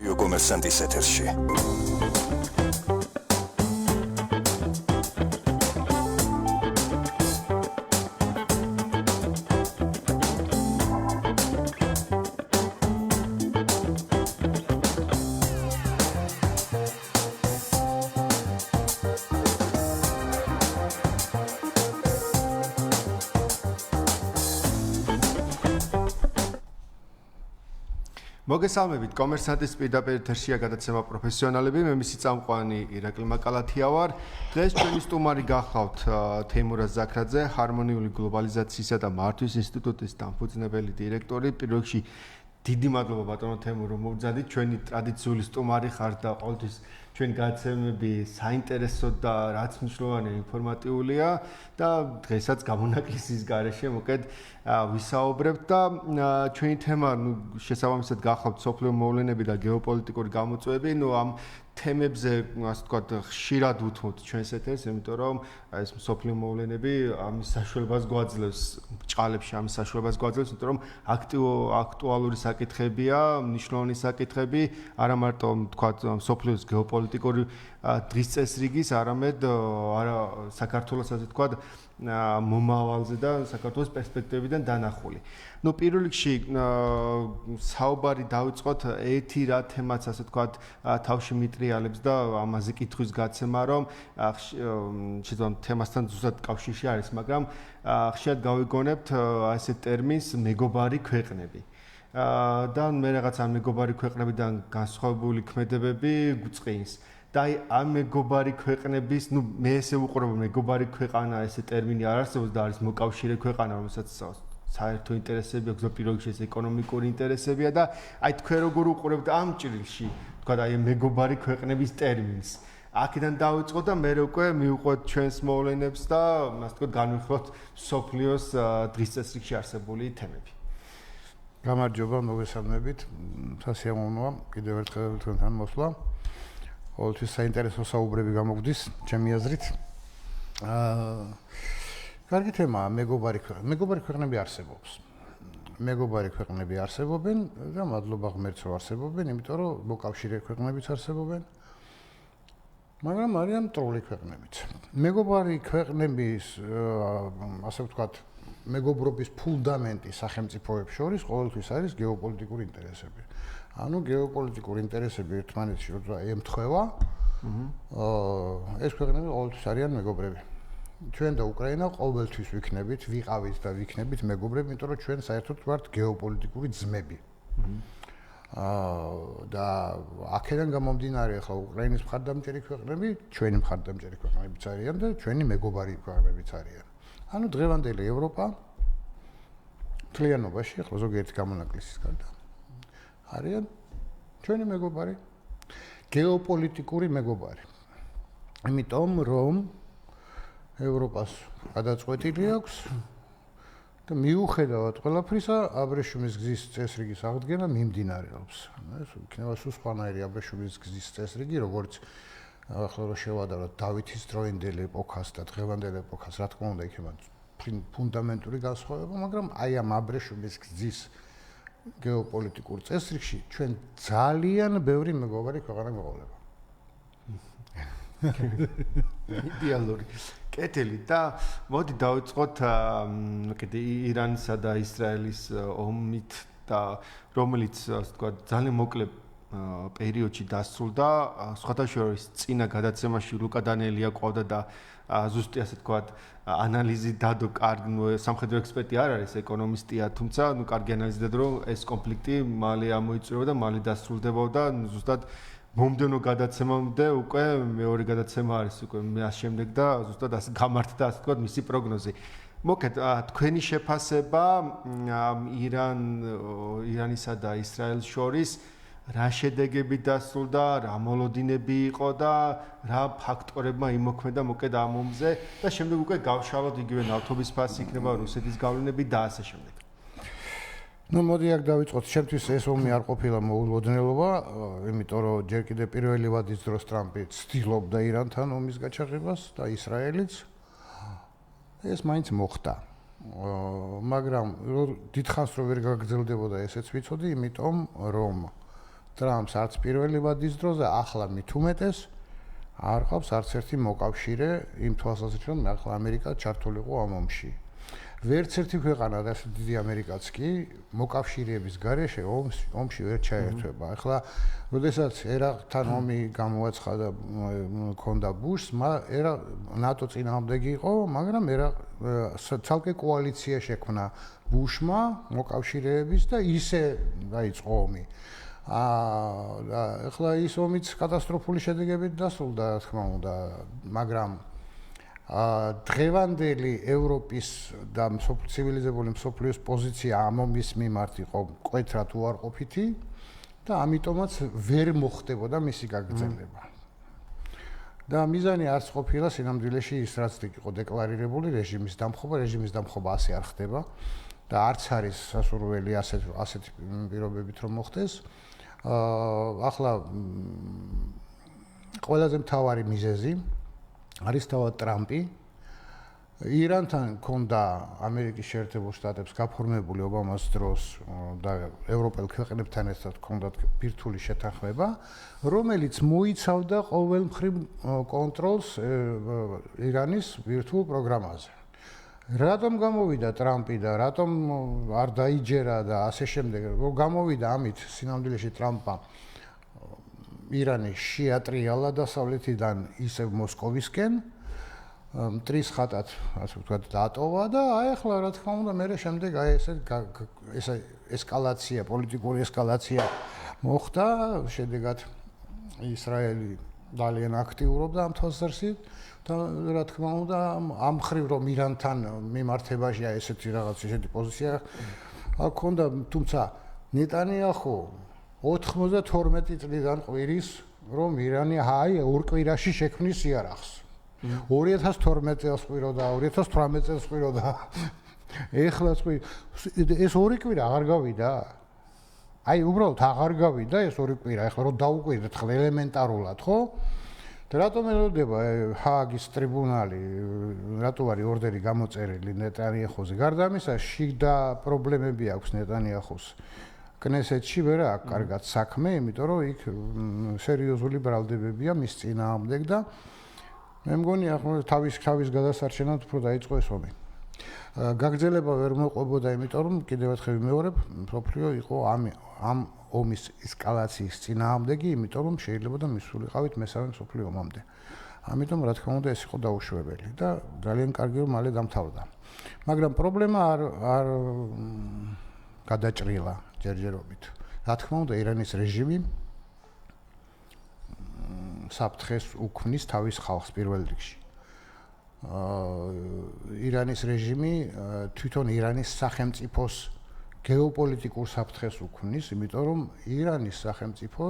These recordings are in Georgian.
კომერსანტის ეთერში. მოგესალმებით კომერსანტის პირდაპირ ეთერშია გადაცემა პროფესიონალები, მე მისი წამყვანი ირაკლი მაკალათია ვარ. დღეს ჩვენი სტუმარი გახლავთ თეიმურაზ ზაქრაძე, ჰარმონიული გლობალიზაციისა და მართვის ინსტიტუტის დამფუძნებელი დირექტორი. პირველ რიგში დიდი მადლობა ბატონო თეიმურ, რომ მოგზადით. ჩვენი ტრადიციული სტუმარი ხართ და ყოველთვის ჩვენი გადაცემები საინტერესო და რაც მნიშვნელოვანია ინფორმატიულია და დღესაც გამონაკლისის გარეშე მოკედ ვისაუბრებთ და ჩვენი თემა შესაბამისად გახლავთ სოფლიო მოვლენები და გეოპოლიტიკური გამოწვევები. ამ თემებზე ასე ვთქვათ ხშირად უთმობთ ჩვენს ეთერს, იმიტომ რომ ეს სოფლიო მოვლენები ამის საშუალებას გვაძლევს, ბრჭყალებში ამის საშუალებას გვაძლევს, იმიტომ რომ აქტუალური საკითხებია, მნიშვნელოვანი საკითხები, არა მარტო ვთქვათ სოფლიოს გეოპოლიტიკური დღის წესრიგის, არამედ არა საქართველოს ასე ვთქვათ მომავალზე და საქართველოს პერსპექტივიდან დანახული. პირველ რიგში საუბარი დავიწყოთ ერთი რა თემაც ასე ვთქვათ თავში მიტრიალებს და ამაზე კითხვის გაცემა, რომ შეიძლება თემასთან ზუსტად კავშირში არის, მაგრამ ხშირად გავიგონებთ ასე ტერმინს მეგობარი ქვეყნები. და მე რაღაც ამ მეგობარი ქვეყნებიდან განსხვავებული ქმედებები გვწყინს. და ამ მეგობარი ქვეყნების, მე ესე ვუყურებ მეგობარი ქვეყანა ესე ტერმინი არ არსებობს და არის მოკავშირე ქვეყანა, რომელსაც საერთო ინტერესები აქვს, პირველ რიგში ეს ეკონომიკური ინტერესებია და თქვენ როგორ უყურებთ ამ ჭრილში, თქვა აი მეგობარი ქვეყნების ტერმინს. აქედან დავიწყოთ და მე უკვე მივყვეთ ჩვენს მოვლენებს და ასე ვთქვათ განვიხილოთ სოფლიოს დღის წესრიგში არსებული თემები. გამარჯობა, მოგესალმებით. სასიამოვნოა კიდევ ერთხელ თქვენთან მოსვლა. ყოველთვის საინტერესო საუბრები გამოგვდის, ჩემი აზრით. კარგი თემაა მეგობარი ქვეყნები. მეგობარი ქვეყნები არსებობს. მეგობარი ქვეყნები არსებობენ და მადლობა ღმერთს რომ არსებობენ, იმიტომ რომ მოკავშირე ქვეყნებიც არსებობენ. მაგრამ არიან მტრული ქვეყნებიც. მეგობარი ქვეყნების ასე ვთქვათ მეგობრობის ფუნდამენტი სახელმწიფოებს შორის ყოველთვის არის გეოპოლიტიკური ინტერესები. ანუ გეოპოლიტიკური ინტერესები ერთმანეთში როცა ემთხვევა, ეს ქვეყნები ყოველთვის არიან მეგობრები. ჩვენ და უკრაინა ყოველთვის ვიქნებით, ვიყავით და ვიქნებით მეგობრები, იმიტომ რომ ჩვენ საერთოდ ვართ გეოპოლიტიკური ძმები. და აქედან გამომდინარე, ახლა უკრაინის მხარდამჭერი ქვეყნები, ჩვენი მხარდამჭერი ქვეყნებიც არიან და ჩვენი მეგობარი ქვეყნებიც არიან. ანუ დღევანდელი ევროპა მთლიანობაში, ახლა ზოგიერთი გამონაკლისის გარდა არიან ჩვენი მეგობარი, გეოპოლიტიკური მეგობარი. იმიტომ რომ ევროპას გადაწყვეტილი აქვს და მიუხედავად ყველაფრისა, აბრეშუმის გზის წესრიგის აღდგენა მიმდინარეობს. ეს იქნება სხვანაირი აბრეშუმის გზის წესრიგი, როგორც ახლა რომ შევადაროთ დავითის დროინდელ ეპოქას და დღევანდელ ეპოქას, რა თქმა უნდა, იქნება ფუნდამენტური განსხვავება, მაგრამ აი ამ აბრეშუმის გზის გეოპოლიტიკურ წესრიგში ჩვენ ძალიან ბევრი მეგობარი ქვეყანა გვეყოლება. იდეალური კეთილი და მოდი დავიწყოთ ირანისა და ისრაელის ომით და რომელიც ასე ვთქვათ ძალიან მოკლე პერიოდში დასრულდა. სხვათა შორის წინა გადაცემაში ლუკა დანელია ყავდა და ზუსტი ასე ვთქვათ ანალიზი დადო, კარგი სამხედრო ექსპერტი არ არის, ეკონომისტია, თუმცა კარგი ანალიზი დადო, რომ ეს კონფლიქტი მალე ამოიწურება და მალე დასრულდებოდა და ზუსტად მომდენო გადაცემამდე უკვე მეორე გადაცემა არის უკვე მას შემდეგ და ზუსტად ასე გამართდა ასე ვთქვათ მისი პროგნოზი. მოკეთ თქვენი შეფასება ირანისა და ისრაელის შორის რა შედეგები დასრულდა, რა მოლოდინები იყო და რა ფაქტორებმა იმოქმედა მოკედ ამ ომზე და შემდეგ უკვე გავშალოთ იგივე ნავთობის ფასი იქნება, რუსეთის გავლენები და ასე შემდეგ. მოდი აქ დავიწყოთ. ჩემთვის ეს ომი არ ყოფილა მოულოდნელობა, იმიტომ რომ ჯერ კიდევ პირველი ვადის დროს ტრამპი ცდილობდა ირანთან ომის გაჩაღებას და ისრაელიც. ეს მაინც მოხდა. მაგრამ დიდხანს რო ვერ გაგრძელდებოდა ესეც ვიცოდი, იმიტომ რომ ტრამპს არც პირველი ვადის დროს და ახლა მით უმეტეს არ ყავს არც ერთი მოკავშირე იმ თვალსაზრისით რომ ახლა ამერიკა ჩართულიყო ამ ომში. ვერც ერთი ქვეყანა და ასე დიდი ამერიკაც კი მოკავშირეების გარეშე ომში ვერ ჩაერთვება. ახლა როდესაც ერაყთან ომი გამოაცხადა ქონდა ბუშს, ნატო წინააღმდეგი იყო, მაგრამ ცალკე კოალიცია შექმნა ბუშმა მოკავშირეების და ისე დაიწყო ომი. ახლა ის ომიც კატასტროფული შედეგებით დასრულდა, რა თქმა უნდა, მაგრამ დღევანდელი ევროპის და ცივილიზებული მსოფლიოს პოზიცია ამ ომის მიმართ იყო მკვეთრად უარყოფითი და ამიტომაც ვერ მოხდებოდა მისი გაგრძელება. და მიზანი არც ყოფილა სინამდვილეში ის რაც იყო დეკლარირებული რეჟიმის დამხობა ასე არ ხდება და არც არის სასურველი ასეთი პირობებით რომ მოხდეს. ახლა ყველაზე მთავარი მიზეზი არის თავად ტრამპი. ირანთან ქონდა ამერიკის შეერთებულ შტატებს გაფორმებული ობამას დროს და ევროპელ ქვეყნებთან ერთად ქონდათ ბირთვული შეთანხმება, რომელიც მოიცავდა ყოველმხრივ კონტროლს ირანის ბირთვულ პროგრამაზე. რატომ გამოვიდა ტრამპი და რატომ არ დაიჯერა და ასე შემდეგ, რომ გამოვიდა ამით სინამდვილეში ტრამპა ირანი შეატრიალა დასავლეთიდან ისევ მოსკოვისკენ, მტრის ხატად, ასე ვთქვათ, დატოვა და აი ახლა რა თქმა უნდა მე შემდეგ აი ეს ესკალაცია, პოლიტიკური ესკალაცია მოხდა, შედეგად ისრაელი ძალიან აქტიურობდა ამ თვალსაზრისით და რა თქმა უნდა ამ ხრივ რომ ირანთან მიმართებაში აი ესეთი რაღაც ესეთი პოზიცია ჰქონდა, თუმცა ნეტანიაჰუ 92 წლიდან ყვირის რომ ირანი აი ორ კვირაში შექმნის იარაღს. 2012 წელს ყვიროდა, 2018 წელს ყვიროდა. ეხლა ეს ორი კვირა აღარ გავიდა. აი უბრალოდ აღარ გავიდა ეს ორი კვირა. ეხლა რომ დაუკვირდეთ ხელ ელემენტარულად, ხო? და რატომ ელოდება ჰააგის ტრიბუნალი, რატო არის ორდერი გამოწერილი ნეტანიაჰუზე? გარდა ამისა, შიდა პრობლემები აქვს ნეტანიაჰუს. კნესეთში ვერ აქვს კარგად საქმე, იმიტომ რომ იქ სერიოზული ბრალდებებია მის წინააღმდეგ და მე მგონი ახლა თავის გადასარჩენად უფრო დაიწყო ეს ომი. გაგრძელება ვერ მოყვებოდა, იმიტომ რომ კიდევ ერთხელ ვიმეორებ, მსოფლიო იყო ამ ომის ესკალაციის წინააღმდეგი, იმიტომ რომ შეიძლება და მისულიყავით მესამე მსოფლიო ომამდე. ამიტომ რა თქმა უნდა ეს იყო დაუშვებელი და ძალიან კარგი რომ მალე დამთავრდა. მაგრამ პრობლემა არ გადაჭრილა ჯერჯერობით. რა თქმა უნდა ირანის რეჟიმი საფრთხეს უქმნის თავის ხალხს პირველ რიგში. ირანის რეჟიმი თვითონ ირანის სახელმწიფოს გეოპოლიტიკურ საფრთხეს უქმნის, იმიტომ რომ ირანის სახელმწიფო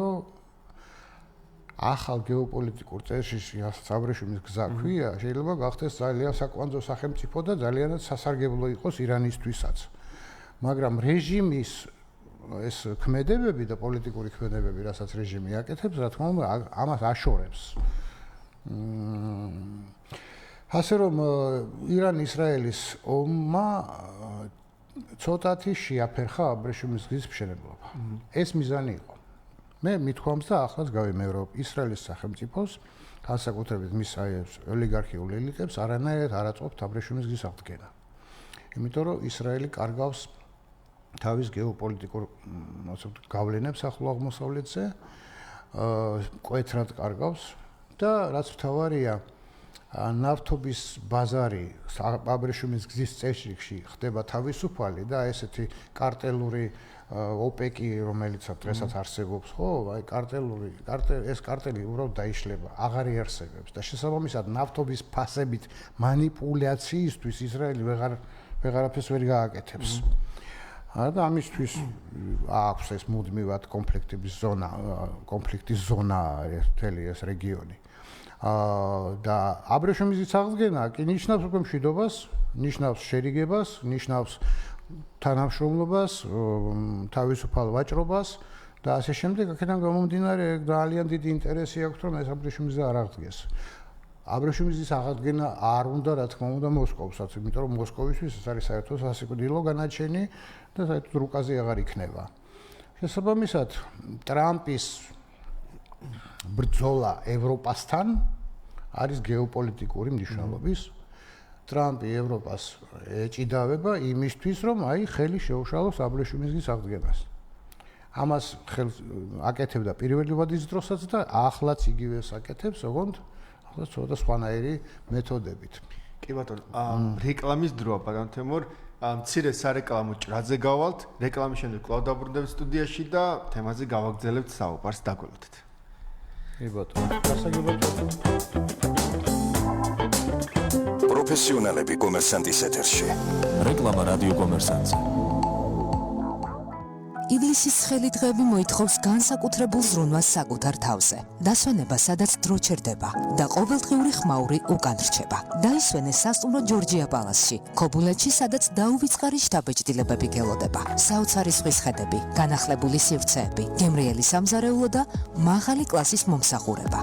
ახალ გეოპოლიტიკურ წესში აბრეშუმის გზა ქვია, შეიძლება გახდეს ძალიან საკვანძო სახელმწიფო და ძალიანაც სასარგებლო იყოს ირანისთვისაც. მაგრამ რეჟიმის ეს ქმედებები და პოლიტიკური ქმედებები, რასაც რეჟიმი აკეთებს, რა თქმა უნდა, ამას აშორებს. ასე რომ ირან-ისრაელის ომმა ცოტათი შეაფერხა აბრეშუმის გზის მშენებლობა. ეს მიზანი იყო. მე მithქვამს და ახლაც გავიმეორებ ისრაელის სახელმწიფოს, განსაკუთრებით მის ოლიგარქიულ ელიტებს არანაირად არ აწვავთ აბრეშუმის გზის აღდგენა. იმიტომ რომ ისრაელი კარგავს თავის გეოპოლიტიკურ გავლენებს ახლო აღმოსავლეთზე, მკვეთრად კარგავს და რაც მთავარია, ნავთობის ბაზარი აბრეშუმის გზის წესრიგში ხდება თავისუფალი და ესეთი კარტელური ოპეკი, რომელიც დღესაც არსებობს, ხო, აი ეს კარტელი უბრალოდ დაიშლება, აღარ იარსებებს და შესაბამისად ნავთობის ფასებით მანიპულაციისთვის ისრაელი ვეღარაფერს ვერ გააკეთებს. და ამისთვის აქვს ეს მუდმივად კონფლიქტის ზონა მთელი ეს რეგიონი. და აბრეშუმის გზის აღდგენა კი ნიშნავს უკვე მშვიდობას, ნიშნავს შერიგებას, ნიშნავს თანამშრომლობას, თავისუფალ ვაჭრობას და ასე შემდეგ. აქედან გამომდინარე ძალიან დიდი ინტერესი აქვს, რომ ეს აბრეშუმის გზა არ აღდგეს. აბრეშუმის გზის აღდგენა არ უნდა, რა თქმა უნდა, მოსკოვსაც, იმიტომ რომ მოსკოვისთვის ეს არის საერთოდ სასიკვდილო განაჩენი და საერთოდ რუკაზე აღარ იქნება. შესაბამისად, ტრამპის ბრძოლა ევროპასთან არის გეოპოლიტიკური მნიშვნელობის. ტრამპი ევროპას ეჭიდავება იმისთვის, რომ ხელი შეუშალოს აბრეშუმის აღდგენას. ამას ხელს აკეთებდა პირველი ვადის დროსაც და ახლაც იგივეს აკეთებს, ოღონდ ახლა ცოტა სხვანაირი მეთოდებით. კი ბატონო, რეკლამის დროა ბატონ თემურ, მცირე სარეკლამო ჭრაზე გავალთ, რეკლამის შემდეგ კვლავ დაბრუნდებით სტუდიაში და თემაზე გავაგრძელებთ საუბარს, დაგველოდეთ. კი ბატონო, გასაგებად. პროფესიონალები კომერსანტის ეთერში. რეკლამა რადიო კომერსანტზე. ივლისის ცხელი დღეები მოითხოვს განსაკუთრებულ ზრუნვას საკუთარ თავზე. დასვენება, სადაც დრო ჩერდება და ყოველდღიური ხმაური უკან რჩება. დაისვენე სასტუმრო ჯორჯია პალასში, ქობულეთში, სადაც დაუვიწყარი შთაბეჭდილებები გელოდება. საოცარი ზღვის ხედები, განახლებული სივრცეები, გემრიელი სამზარეულო და მაღალი კლასის მომსახურება.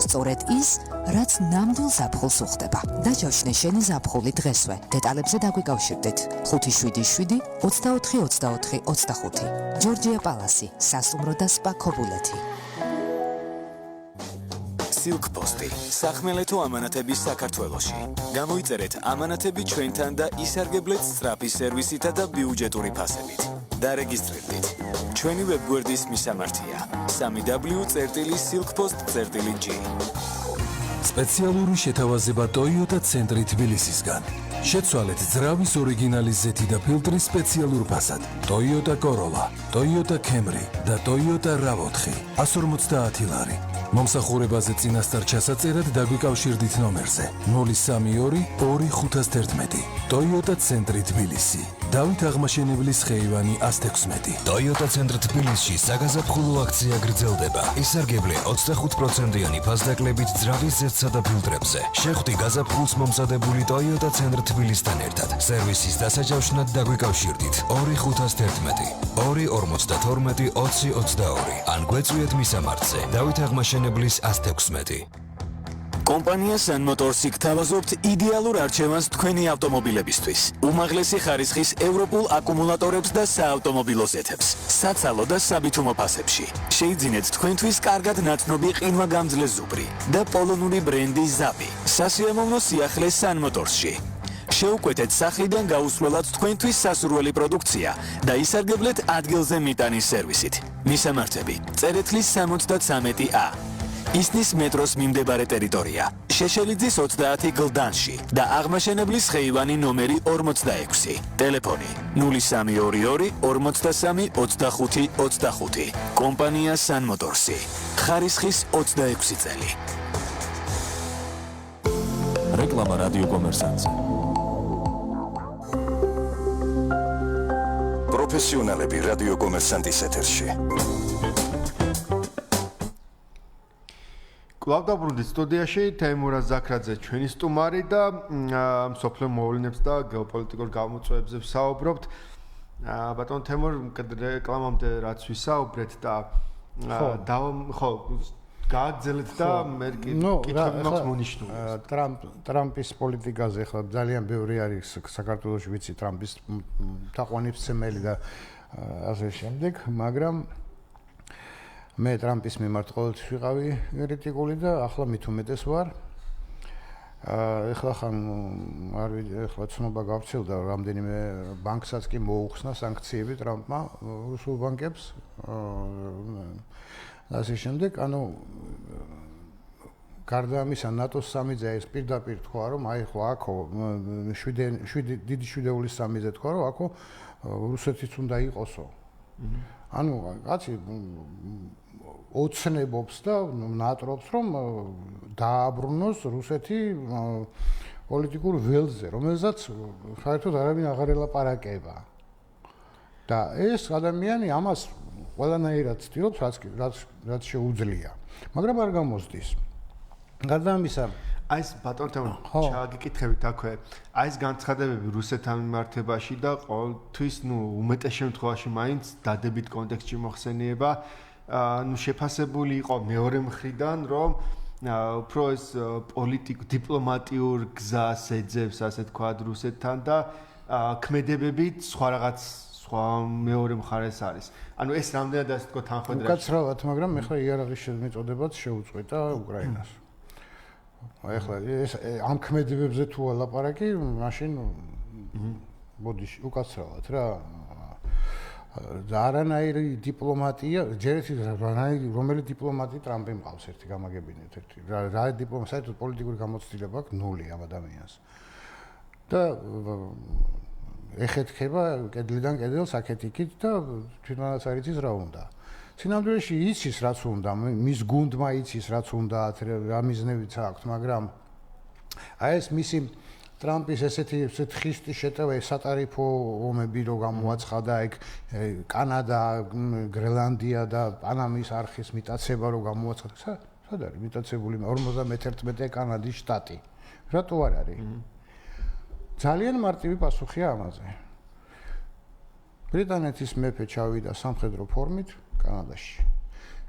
სწორედ ის, რაც ნამდვილ ზაფხულს უხდება. დაჯავშნე შენი ზაფხული დღესვე. დეტალებზე დაგვიკავშირდეთ. 577 24 24 25. ჯორჯია პალასი, სასტუმრო და სპა ქობულეთი. სილკპოსტი, სახმელეთო ამანათების საქართველოში. გამოიწერეთ ამანათები ჩვენთან და ისარგებლეთ სწრაფი სერვისითა და ბიუჯეტური ფასებით. დარეგისტრირდით. ჩვენი ვებგვერდის მისამართია: www.silkpost.g. სპეციალური შეთავაზება Toyota ცენტრი თბილისისგან. შეცვალეთ ძრავის ორიგინალის ზეთი და ფილტრის სპეციალურ ფასად. Toyota Corolla, Toyota Camry და Toyota RAV4 150 ლარი. მომსახურებაზე წინასწარ ჩასაწერად დაგვიკავშირდით ნომერზე 032 2511. Toyota ცენტრი თბილისი. დავით აღმაშენებლის ხეივანი 116. Toyota ცენტრ თბილისში საგაზაფხულო აქცია გრძელდება. ისარგებლე 25%-იანი ფასდაკლებით ძრავის ზეთსა და ფილტრებზე. შეხვდი გაზაფხულს მომზადებული Toyota ცენტრ თბილისთან ერთად. სერვისის დასაჯავშნად დაგვიკავშირდით 2511 252 2022 ან გვეწვიეთ მისამართზე დავით აღმაშენებლის 116. კომპანია Sun Motors გთავაზობთ იდეალურ არჩევანს თქვენი ავტომობილებისთვის. უმაღლესი ხარისხის ევროპულ აკუმულატორებს და საავტომობილო ზეთებს, საცალო და საბითუმო ფასებში. შეიძინეთ თქვენთვის კარგად ნაცნობი ყინვაგამძლე ზუბრი და პოლონური ბრენდი Zabi. სასიამოვნო სიახლე Sun Motors-ში. შეუკვეთეთ სახლიდან გაუსვლელად თქვენთვის სასურველი პროდუქცია და ისარგებლეთ ადგილზე მიტანის სერვისით. მისამართები: წერეთლის 73A. ისნის მეტროს მიმდებარე ტერიტორია, შეშელიძის 30 გლდანში და აღმაშენებლის ხეივანი ნომერი 46. ტელეფონი 0322 43 25 25. კომპანია Sun Motors. ხარისხის 26 წელი. რეკლამა რადიო კომერსანტზე. პროფესიონალები რადიო კომერსანტის ეთერში. კვლავ დაბრუნდით სტუდიაში, თეიმურაზ ზაქრაძე ჩვენი სტუმარი და მსოფლიო მოვლენებს და გეოპოლიტიკურ გამოწვევებზე ვსაუბრობთ. ბატონ თემურ, რეკლამამდე რაც ვისაუბრეთ და გააგრძელეთ და მე კითხები მაქვს მონიშნულებას. ტრამპის პოლიტიკაზე ხლა ძალიან ბევრი არის საქართველოში, ვიცი ტრამპის თაყვანისმცემელი და ასე შემდეგ, მაგრამ მე ტრამპის მიმართ ყოველთვის ვიყავი კრიტიკული და ახლა მით უმეტეს ვარ. ეხლა ხან არ ვიცი, ეხლა ცნობა გავცილდა, რამდენიმე ბანკსაც კი მოუხსნა სანქციები ტრამპმა რუსულ ბანკებს. ასე შემდეგ, ანუ გარდა ამისა, ნატოს სამიძე ეს პირდაპირ თქვა, რომ ხო აქო დიდი შვიდეულის სამიძე თქვა, რომ აქო რუსეთიც უნდა იყოსო. ანუ კაცი ოცნებობს და ნატრობს, რომ დააბრუნოს რუსეთი პოლიტიკურ ველზე, რომელზეც საერთოდ არავინ აღარ ელაპარაკება. და ეს ადამიანი ამას ყველანაირად ცდილობს, რაც შეუძლია. მაგრამ არ გამოსდის. გარდა ამისა, აი ეს ბატონთან ჩაგიკითხებით აქვე, აი ეს განცხადებები რუსეთთან მიმართებაში და ყოველთვის, უმეტეს შემთხვევაში მაინც დადებით კონტექსტში მოხსენიება, შეფასებული იყო მეორე მხრიდან, რომ უფრო ეს დიპლომატიურ გზას ეძებს, ასე თქვა, რუსეთთან და ქმედებებით სხვა სხვა მეორე მხარეს არის. ანუ ეს რამდენად ასე თქო თანხმედრა. უკაცრავად, მაგრამ მე ხა იარაღის შემოწოდებაც შეუწყვეტა უკრაინას. აი ხა ეს ამ ქმედებებზე თუ ალაპარაკი, მაშინ მოდი უკაცრავად რა. არანაირი დიპლომატია, ჯერ რომელი დიპლომატი ტრამპი მყავს ერთი გამაგებინეთ ერთი. რა დიპლომატია, საერთოდ პოლიტიკური გამოცდილება აქვს ნული ამ ადამიანს. და ეხეთქება კედლიდან კედელს აქეთ-იქით და თვითონაც არ იცის რა უნდა. სინამდვილეში იცის რაც უნდა, მის გუნდმა იცის რაც უნდა, რა მიზნებიც აქვს, მაგრამ აი ეს მისი ტრამპის ესეთი ხისტი შეტევა, სატარიფო ომები რო გამოაცხადა, ეგ კანადა, გრენლანდია და პანამის არხის მიტაცება რო გამოაცხადა. სად არის მიტაცებული 51 კანადის შტატი? რატო არ არის? ძალიან მარტივი პასუხია ამაზე. ბრიტანეთის მეფე ჩავიდა სამხედრო ფორმით კანადაში.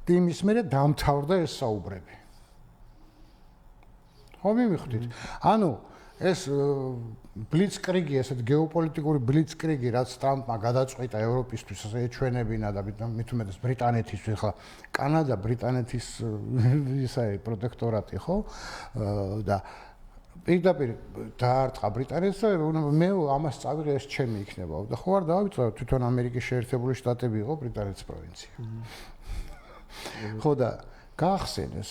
და იმის მერე დამთავრდა ეს საუბრები. ხო მივხვდით. ანუ ეს ბლიცკრიგი, ესეთ გეოპოლიტიკური ბლიცკრიგი, რაც ტრამპმა გადაწყვიტა ევროპისთვის ეჩვენებინა და მით უმეტეს ბრიტანეთისთვის, ხა კანადა ბრიტანეთის ისე პროტექტორატი, ხო? და პირდაპირ დაარტყა ბრიტანეთს და მე ამას წავიღე ეს ჩემი იქნება და ხო არ დავიწყო თვითონ ამერიკის შეერთებული შტატები იყო ბრიტანეთის პროვინცია. ხო და გაახსენეს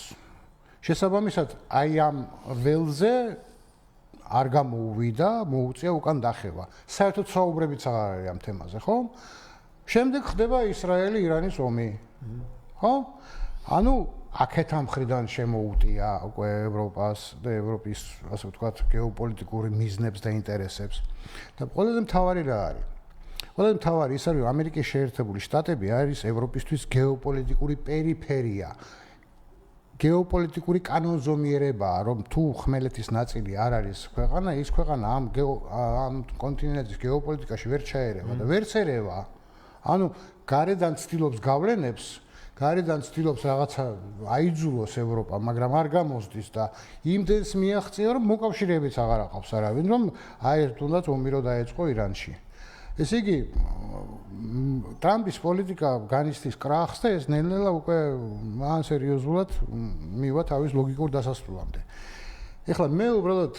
შესაბამისად აი ამ ველზე არ გამოუვიდა, მოუწია უკან დახევა. საერთოდ საუბრებიც აღარ არის ამ თემაზე, ხო? შემდეგ ხდება ისრაელი-ირანის ომი. ხო? ანუ აქეთ ამ მხრიდან შემოუტია უკვე ევროპას და ევროპის, ასე ვთქვათ, გეოპოლიტიკური მიზნებს და ინტერესებს. და ყველაზე მთავარი რა არის? ყველაზე მთავარი ის არის, რომ ამერიკის შეერთებული შტატები არის ევროპისთვის გეოპოლიტიკური პერიფერია. გეოპოლიტიკური კანონზომიერებაა, რომ თუ ხმელეთის ნაწილი არ არის ქვეყანა, ის ქვეყანა ამ კონტინენტის გეოპოლიტიკაში ვერ ჩაერევა და ვერც ერევა. ანუ გარედან ცდილობს გავლენებს, გარედან ცდილობს რაღაცა აიძულოს ევროპა, მაგრამ არ გამოსდის და იმდენს მიაღწია, რომ მოკავშირეებიც აღარ აყავს არავინ, რომ აი თუნდაც ომი რო დაეწყო ირანში. ესე იგი, ტრამპის პოლიტიკა განიცდის კრახს და ეს ნელ-ნელა უკვე მან სერიოზულად მივა თავის ლოგიკურ დასასრულამდე. ეხლა მე უბრალოდ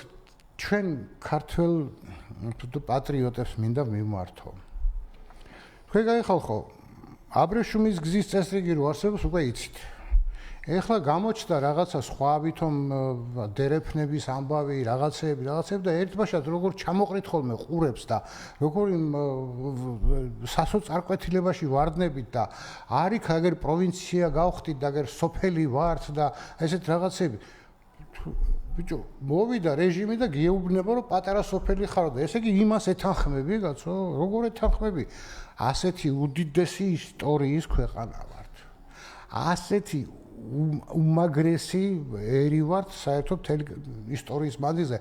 ჩვენ ქართველ პატრიოტებს მინდა მივმართო. თქვენ გაიხალხო, აბრეშუმის გზის წესრიგი რო არსებობს უკვე იცით. ეხლა გამოჩნდა რაღაცა სხვა ვითომ დერეფნების ამბავი, რაღაცები და ერთბაშად როგორ ჩამოყრით ხოლმე ყურებს და როგორ სასოწარკვეთილებაში ვარდნებით და არიქ აგერ პროვინცია გავხდით და აგერ სოფელი ვართ და ესეთ რაღაცები. ბიჭო, მოვიდა რეჟიმი და გეუბნება რომ პატარა სოფელი ხარო და ესე იგი იმას ეთანხმები, კაცო, როგორ ეთანხმები? ასეთი უდიდესი ისტორიის ქვეყანა ვართ. ასეთი უმაგრესი ერი ვართ საერთოდ ისტორიის მანძილზე.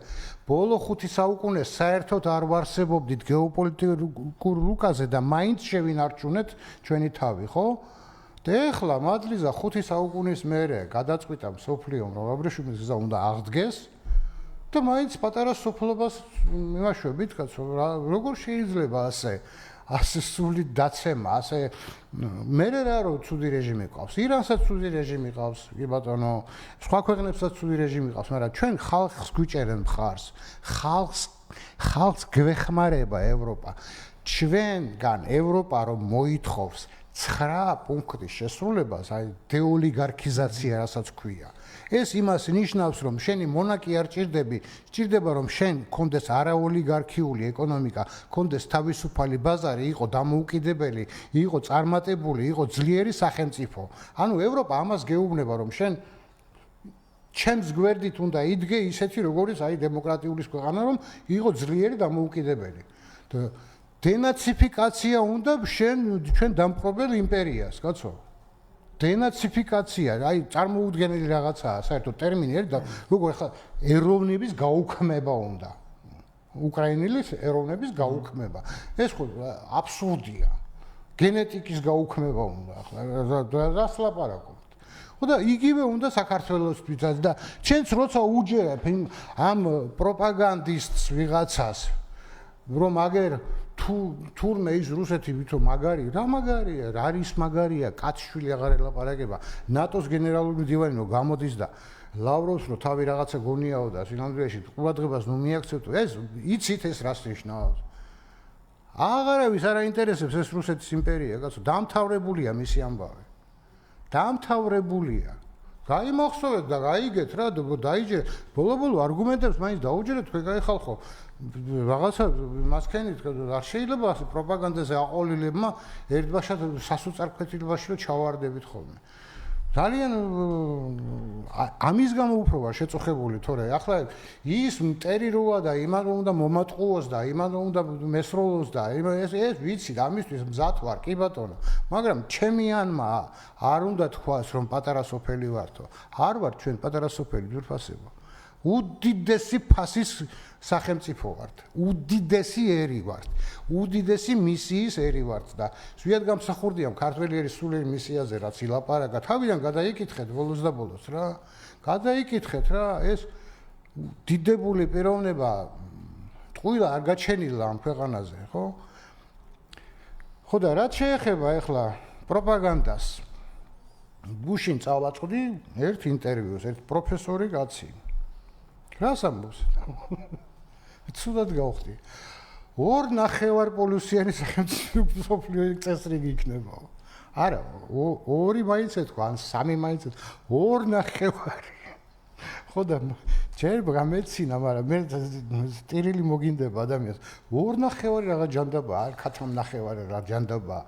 ბოლო 5 საუკუნეს საერთოდ არ ვარსებობდით გეოპოლიტიკურ რუკაზე და მაინც შევინარჩუნეთ ჩვენი თავი, ხო? და ეხლა მადლიზა 5 საუკუნის მერე გადაწყვიტა მსოფლიომ, რომ აბრეშუმის გზა უნდა აღდგეს და მაინც პატარა სოფლობას იმაშვებით, კაცო, როგორ შეიძლება ასე სული დაცემა, ასე მერე რა რო ცუდი რეჟიმი ყავს, ირანსაც ცუდი რეჟიმი ყავს, კი ბატონო, სხვა ქვეყნებსაც ცუდი რეჟიმი ყავს, მაგრამ ჩვენ ხალხს გვიჭერენ მხარს, ხალხს გვეხმარება ევროპა. ჩვენგან ევროპა რომ მოითხოვს 9 პუნქტის შესრულებას, აი დეოლიგარქიზაცია, რასაც ქვია. ეს იმას ნიშნავს, რომ შენი მონაკი არ ჭირდება, რომ შენ კონდეს არაოლიგარქიული ეკონომიკა, კონდეს თავისუფალი ბაზარი, იყო დამოუკიდებელი, იყო წარმატებული, იყო ძლიერი სახელმწიფო. ანუ ევროპა ამას გეუბნება, რომ შენ ჩემს გვერდით უნდა იდგე ისეთი, როგორიც აი დემოკრატიული ქვეყანა, რომ იყო ძლიერი დამოუკიდებელი. დენაციფიკაცია უნდა ჩვენ დამპყრობელ იმპერიას, კაცო. დენაციფიკაცია, აი წარმოუდგენელი რაღაცაა, საერთოდ ტერმინი არის და როგორ ახლა ეროვნების გაუქმება უნდა. უკრაინელის ეროვნების გაუქმება. ეს ხო აბსურდია. გენეტიკის გაუქმება უნდა ახლა რას ლაპარაკობთ. ხო და იგივე უნდა საქართველოსთვისაც და ჩვენც როცა უჯერებ ამ პროპაგანდისტს ვიღაცას რომ აგერ თურმე ის რუსეთი ვითომ მაგარი, რა მაგარია, რა არის მაგარია, კაცშვილი აღარ ელაპარაკება. ნატოს გენერალური მდივანი რო გამოდის და ლავროვს რო თავი რაღაცა გონიაო და სინამდვილეში ყურადღებას ნუ მიაქცევთ, ეს იცით ეს რას ნიშნავს? აღარავის არ აინტერესებს ეს რუსეთის იმპერია, კაცო, დამთავრებულია მისი ამბავი. დამთავრებულია. გაიმახსოვრეთ და გაიგეთ რა, დაიჯე, ბოლო-ბოლო არგუმენტებს მაინც დაუჯერეთ, თქვენ გაიხალხო. რაღაცა მასქენით არ შეიძლება ასე პროპაგანდაზე აყოლილებმა ერთბაშად სასოწარკვეთილობაში რომ ჩავარდებით ხოლმე. ძალიან ამის გამო უფრო ვარ შეწუხებული, თორე ახლა ის მტერი როა და იმან რომ უნდა მომატყუოს და იმან რომ უნდა მესროლოს და ეს ვიცი, ამისთვის მზად ვარ, კი ბატონო. მაგრამ ჩემიანმა არ უნდა თქვას, რომ პატარა სოფელი ვართო. არ ვარ ჩვენ პატარა სოფელი, ძვირფასება. უდიდესი ფასის სახელმწიფო ვართ. უდიდესი ერი ვართ. უდიდესი მისიის ერი ვართ და ზვიად გამსახურდია ქართველი ერის სულიერ მისიაზე რაც ილაპარაკა. თავიდან გადაიკითხეთ ბოლოს და ბოლოს რა. გადაიკითხეთ რა, ეს დიდებული პიროვნება ტყუილა არ გაჩენილა ამ ქვეყანაზე, ხო? ხო და რაც შეეხება ახლა პროპაგანდას. გუშინ წავაწყდი ერთ ინტერვიუს, ერთ პროფესორი კაცი. რას ამბობს? ცუდად გავხდი. 2.5 პოლუსიანი სახელმწიფო წესრიგი იქნება. არა, 2 მაინც ეთქვა, ან 3 მაინც ეთქვა. 2.5. ხო და ჯერ გამეცინა, მაგრამ მე სტირილი მოგინდება ადამიანს. 2.5 რაღაც ჯანდაბა, არ 4.5 რა ჯანდაბა.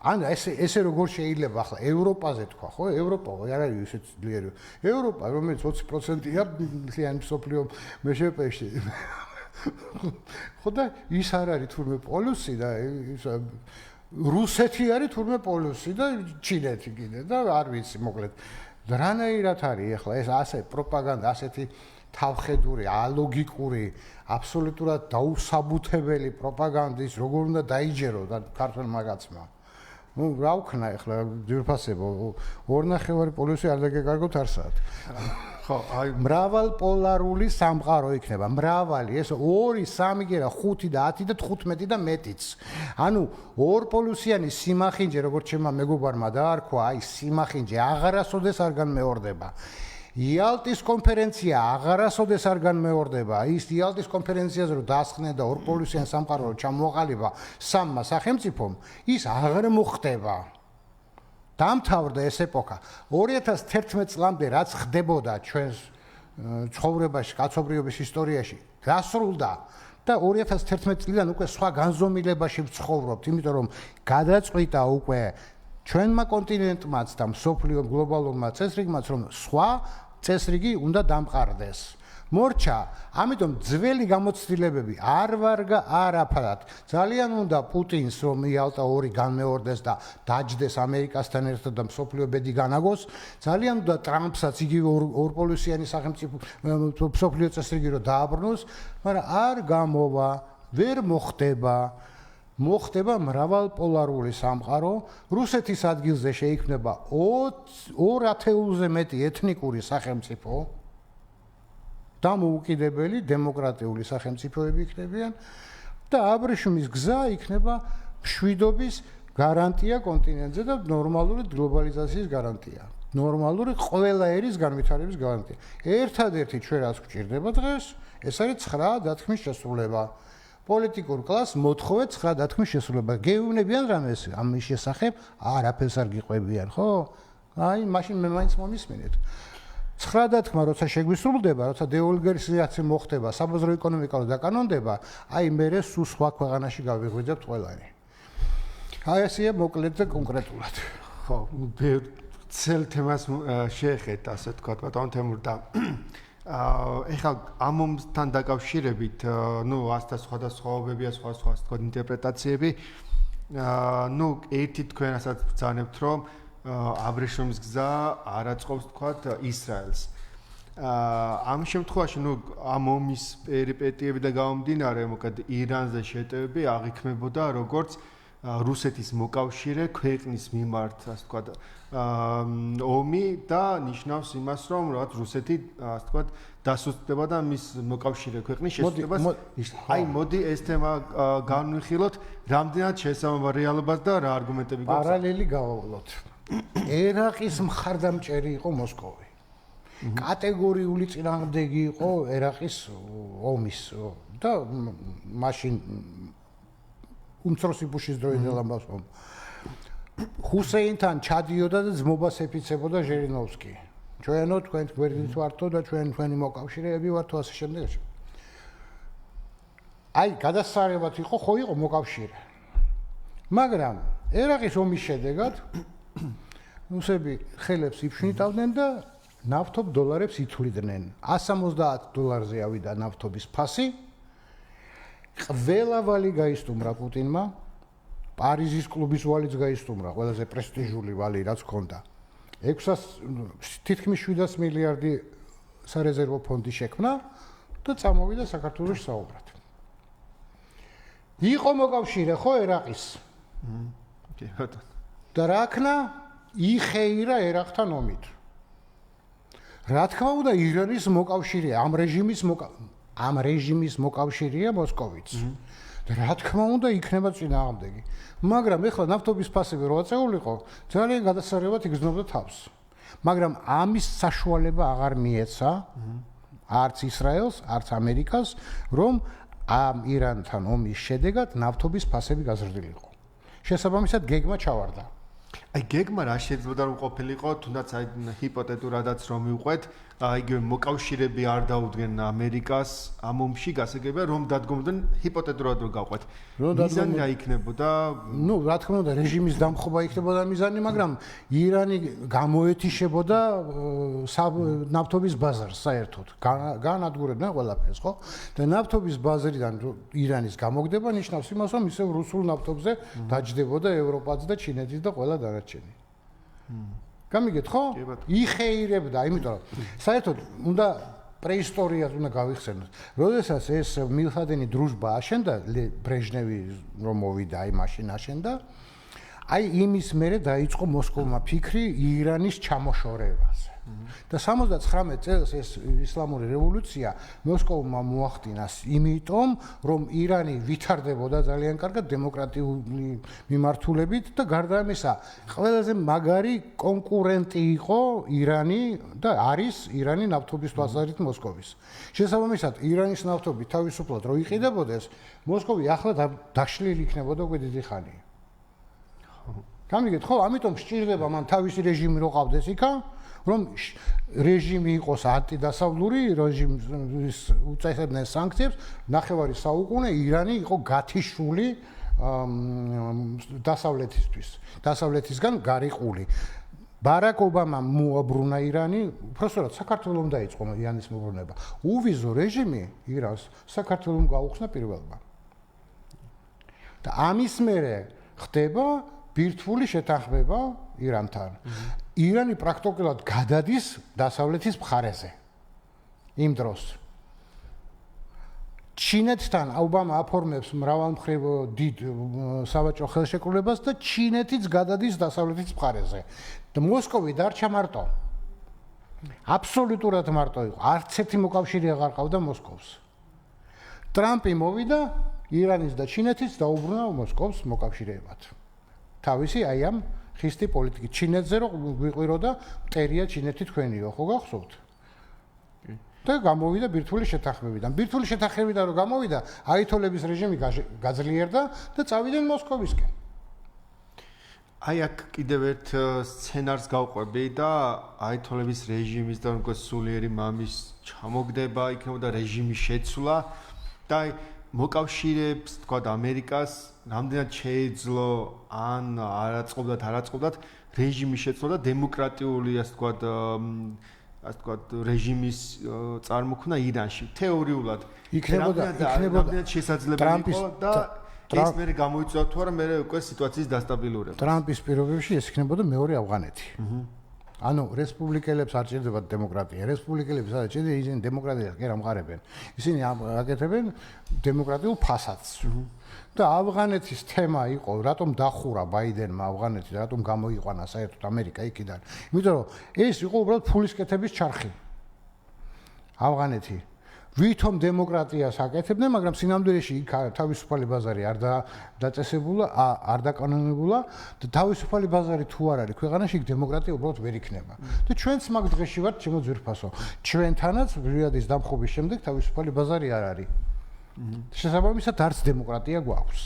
ან ესე როგორ შეიძლება ახლა ევროპაზე თქვა, ხო? ევროპა არ არის ისეთ ძლიერი. ევროპა, რომელიც 20%-ია მთლიანი მსოფლიო მეშვეობაში. ხო და ის არ არის თურმე პოლუსი და ის რუსეთი არის თურმე პოლუსი და ჩინეთი კიდე და არ ვიცი, მოკლედ. რანაირად არის ახლა ეს ასე პროპაგანდა, ასეთი თავხედური, ალოგიკური, აბსოლუტურად დაუსაბუთებელი პროპაგანდის როგორ უნდა დაიჯერო და ქართველმა კაცმა. ну რა ვქნა ახლა ძვირფასებო 2.5 პოლუსი არ დაგეკარგოთ არსად ხო აი მრავალპოლარული სამყარო იქნება მრავალი ეს 2 3 კი რა 5 და 10 და 15 და მეტიც ანუ ორპოლუსიანი სიმახინჯე როგორც ჩემმა მეგობარმა დაარქვა აი სიმახინჯე აღარასოდეს არ განმეორდება იალტის კონფერენცია აღარასოდეს არ განმეორდება ის იალტის კონფერენციაზე რომ დასხდნენ და ორპოლუსიან სამყარო ჩამოყალიბა სამმა სახელმწიფომ ის აღარ მოხდება დამთავრდა ეს ეპოქა 2011 წლამდე რაც ხდებოდა ჩვენს ცხოვრებაში კაცობრიობის ისტორიაში გასრულდა და 2011 წლიდან უკვე სხვა განზომილებაში ვცხოვრობთ იმიტომ რომ გადაწყვიტა უკვე ჩვენმა კონტინენტმაც და მსოფლიო გლობალურმა წესრიგმაც რომ სხვა წესრიგი უნდა დამყარდეს. მორჩა, ამიტომ ძველი გამოცდილებები არ ვარგა არაფრად. ძალიან უნდა პუტინს რომ იალტა 2 განმეორდეს და დაჯდეს ამერიკასთან ერთად და მსოფლიო ბედი განაგოს. ძალიან უნდა ტრამპსაც იგივე ორპოლუსიანი სახელმწიფო მსოფლიო წესრიგი რომ დააბრუნოს, მაგრამ არ გამოვა, ვერ მოხდება. მოხდება მრავალპოლარული სამყარო, რუსეთის ადგილზე შეიქმნება 2/1000-ზე მეტი ეთნიკური სახელმწიფო. დამოუკიდებელი დემოკრატიული სახელმწიფოები იქნებიან და აბრეშუმის გზა იქნება მშვიდობის გარანტია კონტინენტზე და ნორმალური გლობალიზაციის გარანტია. ნორმალური ყველა ერის განვითარების გარანტია. ერთადერთი ჩვენ რაც გვჭირდება დღეს, ეს არის 9 დათქმის შესრულება. პოლიტიკურ კლასს მოთხოვე 9 დათქმის შესრულება. გეუბნებიან რამეს ამის შესახებ, არაფერს არ გიყვებიან, ხო? აი, მაშინ მე მაინც მომისმენთ. 9 დათქმა როცა შეგვისრულდება, როცა დეოლიგარიზაცია მოხდება, საბაზრო ეკონომიკა რო დაკანონდება, აი მე სულ სხვა ქვეყანაში გავიღვიძებთ ყველანი. აი ესეა მოკლედ და კონკრეტულად. ხო, ცელ თემას შეეხეთ, ასე თქვა, ბატონ თემურ და ეხლა ამ ომთან დაკავშირებით, ნუ ასთა სხვადასხვაობებია, სხვა თქვა ინტერპრეტაციები. ნუ ერთი თქვენ ასაც ბრძანებთ, რომ აბრეშუმის გზა არ აწყობს თქვა ისრაელს. ამ შემთხვევაში, ნუ ამ ომის პერიპეტიები და გამომდინარე, მოკლედ ირანზე შეტევები აღიქმებოდა როგორც რუსეთის მოკავშირე ქვეყნის მიმართ, ასე ვთქვათ, ომი და ნიშნავს იმას, რომ რაღაც რუსეთი, ასე ვთქვათ, დასუსტდება და მის მოკავშირე ქვეყნის შესუსტებას. აი, მოდი ეს თემა განვიხილოთ, რამდენად შესაბამება რეალობას და რა არგუმენტები გვაქვს. პარალელი გავავლოთ. ერაყის მხარდამჭერი იყო მოსკოვი. კატეგორიული წინააღმდეგი იყო ერაყის ომის და მაშინ უმცროსი ბუშის დროიდან ამბავს რომ ჰუსეინთან ჩადიოდა და ძმობას ეფიცებოდა ჟირინოვსკი. ჩვენო თქვენ გვერდით ვართო და ჩვენი მოკავშირეები ვართო ასე შემდეგ. აი, გადასარევად იყო, ხო იყო მოკავშირე. მაგრამ ერაყის ომის შედეგად რუსები ხელებს იფშნიტავდნენ და ნავთობ დოლარებს ითვლიდნენ. $170 ავიდა ნავთობის ფასი. ყველა ვალი გაისტუმრა პუტინმა. პარიზის კლუბის ვალიც გაისტუმრა, ყველაზე პრესტიჟული ვალი რაც ჰქონდა. 600 თითქმის 700 მილიარდი სარეზერვო ფონდი შექმნა და წამოვიდა საქართველოს საუბრად. იყო მოკავშირე ხო ერაყის? კი, ბატონო. და რა ქნა? იხეირა ერაყთან ომით. რა თქმა უნდა ირანის მოკავშირეა, ამ რეჟიმის მოკავშირეა მოსკოვიც. და რა თქმა უნდა იქნება წინააღმდეგი. მაგრამ ეხლა ნავთობის ფასები რო აწეულიყო, ძალიან გადასარევად იგრძნობდა თავს. მაგრამ ამის საშუალება აღარ მიეცა არც ისრაელს, არც ამერიკას, რომ ამ ირანთან ომის შედეგად ნავთობის ფასები გაზრდილიყო. შესაბამისად გეგმა ჩავარდა. აი გეგმა რა შეიძლება რომ ყოფილიყო, თუნდაც აი ჰიპოთეტურადაც რომ მივყვეთ, იგივე მოკავშირეები არ დაუდგენ ამერიკას ამ ომში გასაგებია რომ დადგომდნენ ჰიპოთეტურად რომ გავყვეთ. მიზანი რა იქნებოდა? ნუ რა თქმა უნდა რეჟიმის დამხობა იქნებოდა მიზანი, მაგრამ ირანი გამოეთიშებოდა ნავთობის ბაზარს საერთოდ. განადგურებდნენ ყველაფერს, ხო? და ნავთობის ბაზრიდან ირანის გამოგდება ნიშნავს იმას, რომ ისევ რუსულ ნავთობზე დაჯდებოდა ევროპაც და ჩინეთიც და ყველა დანარჩენი. გამიგეთ ხო? იხეირებდა, იმიტომ რომ საერთოდ უნდა პრეისტორიას უნდა გავიხსენოთ. როდესაც ეს მილხადენი დრუჟბა აშენდა, ბრეჟნევი რომ მოვიდა, აი მაშინ აშენდა, აი იმის მერე დაიწყო მოსკოვმა ფიქრი ირანის ჩამოშორებაზე. და 79 წელს ეს ისლამური რევოლუცია მოსკოვმა მოახდინა იმიტომ, რომ ირანი ვითარდებოდა ძალიან კარგად დემოკრატიული მიმართულებით და გარდა ამისა, ყველაზე მაგარი კონკურენტი იყო ირანი და არის ირანი ნავთობის ბაზარით მოსკოვის. შესაბამისად, ირანის ნავთობი თავისუფლად რო იყიდებოდეს, მოსკოვი ახლა დაშლილი იქნებოდა უკვე დიდი ხანი. გამიგეთ ხო? ამიტომ სჭირდება მან თავისი რეჟიმი რო ყავდეს იქა, რომ რეჟიმი იყოს ანტიდასავლური, რეჟიმის უწესებდნენ სანქციებს, ნახევარი საუკუნე ირანი იყო გათიშული დასავლეთისთვის, დასავლეთისგან გარიყული. ბარაკ ობამამ მოაბრუნა ირანი, უბრალოდ საქართველოს დაიწყო ირანის მობრუნება. უვიზო რეჟიმი ირანს საქართველოს გაუხსნა პირველმა. და ამის მერე ხდება ბირთვული შეთანხმება ირანთან. ირანი პრაქტიკულად გადადის დასავლეთის მხარეზე. იმ დროს ჩინეთთან ობამა აფორმებს მრავალმხრივ დიდ სავაჭრო ხელშეკრულებას და ჩინეთიც გადადის დასავლეთის მხარეზე. და მოსკოვი დარჩა მარტო. აბსოლუტურად მარტო იყო. არც ერთი მოკავშირე აღარ ყავდა მოსკოვს. ტრამპი მოვიდა, ირანის და ჩინეთის დაუბრუნა მოსკოვს მოკავშირეებად. თავისი აი ამ ხისტი პოლიტიკით ჩინეთზე რო გვიყვიროდა მტერია ჩინეთი თქვენიო ხო გახსოვთ? და გამოვიდა ბირთვული შეთანხმებიდან. ბირთვული შეთანხმებიდან რო გამოვიდა, აითოლების რეჟიმი გაძლიერდა და წავიდნენ მოსკოვისკენ. აი აქ კიდევ ერთ სცენარს გავყვები და აითოლების რეჟიმის და უკვე სულიერი მამის ჩამოგდება, იქნებოდა რეჟიმის შეცვლა და აი მოკავშირეებს, თქვა ამერიკას რამდენად შეეძლო ან არაწყობდათ რეჟიმის შეცვლა და დემოკრატიული ასე თქვა რეჟიმის წარმოქმნა ირანში. თეორიულად იქნებოდა შესაძლებელი იყო და ეს მე გამოიწვია თუ არა მე უკვე სიტუაციის დასტაბილურება. ტრამპის პირობებში ეს იქნებოდა მეორე ავღანეთი. ანუ რესპუბლიკელებს არ ჭირდებათ დემოკრატია. რესპუბლიკელებს არ ჭირდება ისინი დემოკრატიას კი არ ამყარებენ. ისინი აკეთებენ დემოკრატიულ ფასადს. და ავღანეთის თემა იყო, რატომ დახურა ბაიდენმა ავღანეთი, რატომ გამოიყვანა საერთოდ ამერიკა იქიდან. იმიტომ რომ ეს იყო უბრალოდ ფულისკეთების ჩარხი. ავღანეთი ვითომ დემოკრატიას აკეთებდნენ, მაგრამ სინამდვილეში იქ თავისუფალი ბაზარი არ დაწესებულა, არ დაკანონებულა და თავისუფალი ბაზარი თუ არ არის ქვეყანაში, იქ დემოკრატია უბრალოდ ვერ იქნება. და ჩვენც მაგ დღეში ვართ ჩემო ძვირფასო. ჩვენთანაც რიადის დამხობის შემდეგ თავისუფალი ბაზარი არ არის. შესაბამისად არც დემოკრატია გვაქვს.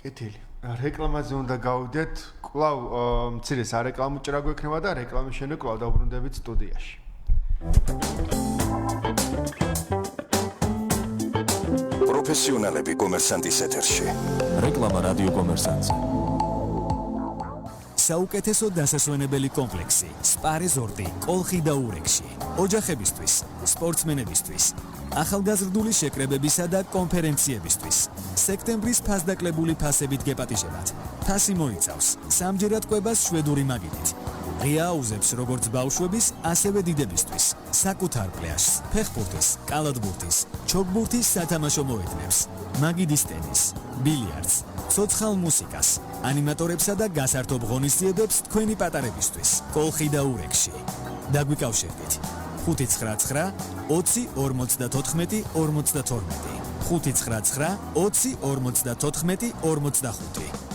კეთილი. რეკლამაზე უნდა გავიდეთ. კვლავ მცირე სარეკლამო ჭრა გვექნება და რეკლამის შემდეგ კვლავ დავბრუნდებით სტუდიაში. პროფესიონალები კომერსანტის ეთერში. რეკლამა რადიო კომერსანტზე. საუკეთესო დასასვენებელი კომპლექსი სპა რეზორტი კოლხი და ურეკში. ოჯახებისთვის, სპორტსმენებისთვის, ახალგაზრდული შეკრებებისა და კონფერენციებისთვის. სექტემბრის ფასდაკლებული ფასებით გეპატიჟებათ. ფასი მოიცავს სამჯერად კვებას შვედური მაგიდით. ღია აუზებს როგორც ბავშვების, ასევე დიდებისთვის. საკუთარ პლაჟს, ფეხბურთის, კალათბურთის, ჩოგბურთის სათამაშო მოედნებს, მაგიდის ტენის, ბილიარდს, ცოცხალ მუსიკას, ანიმატორებსა და გასართობ ღონისძიებებს თქვენი პატარებისთვის. კოლხი და ურეკში. დაგვიკავშირდით. 599 20 54 52 599 20 54 25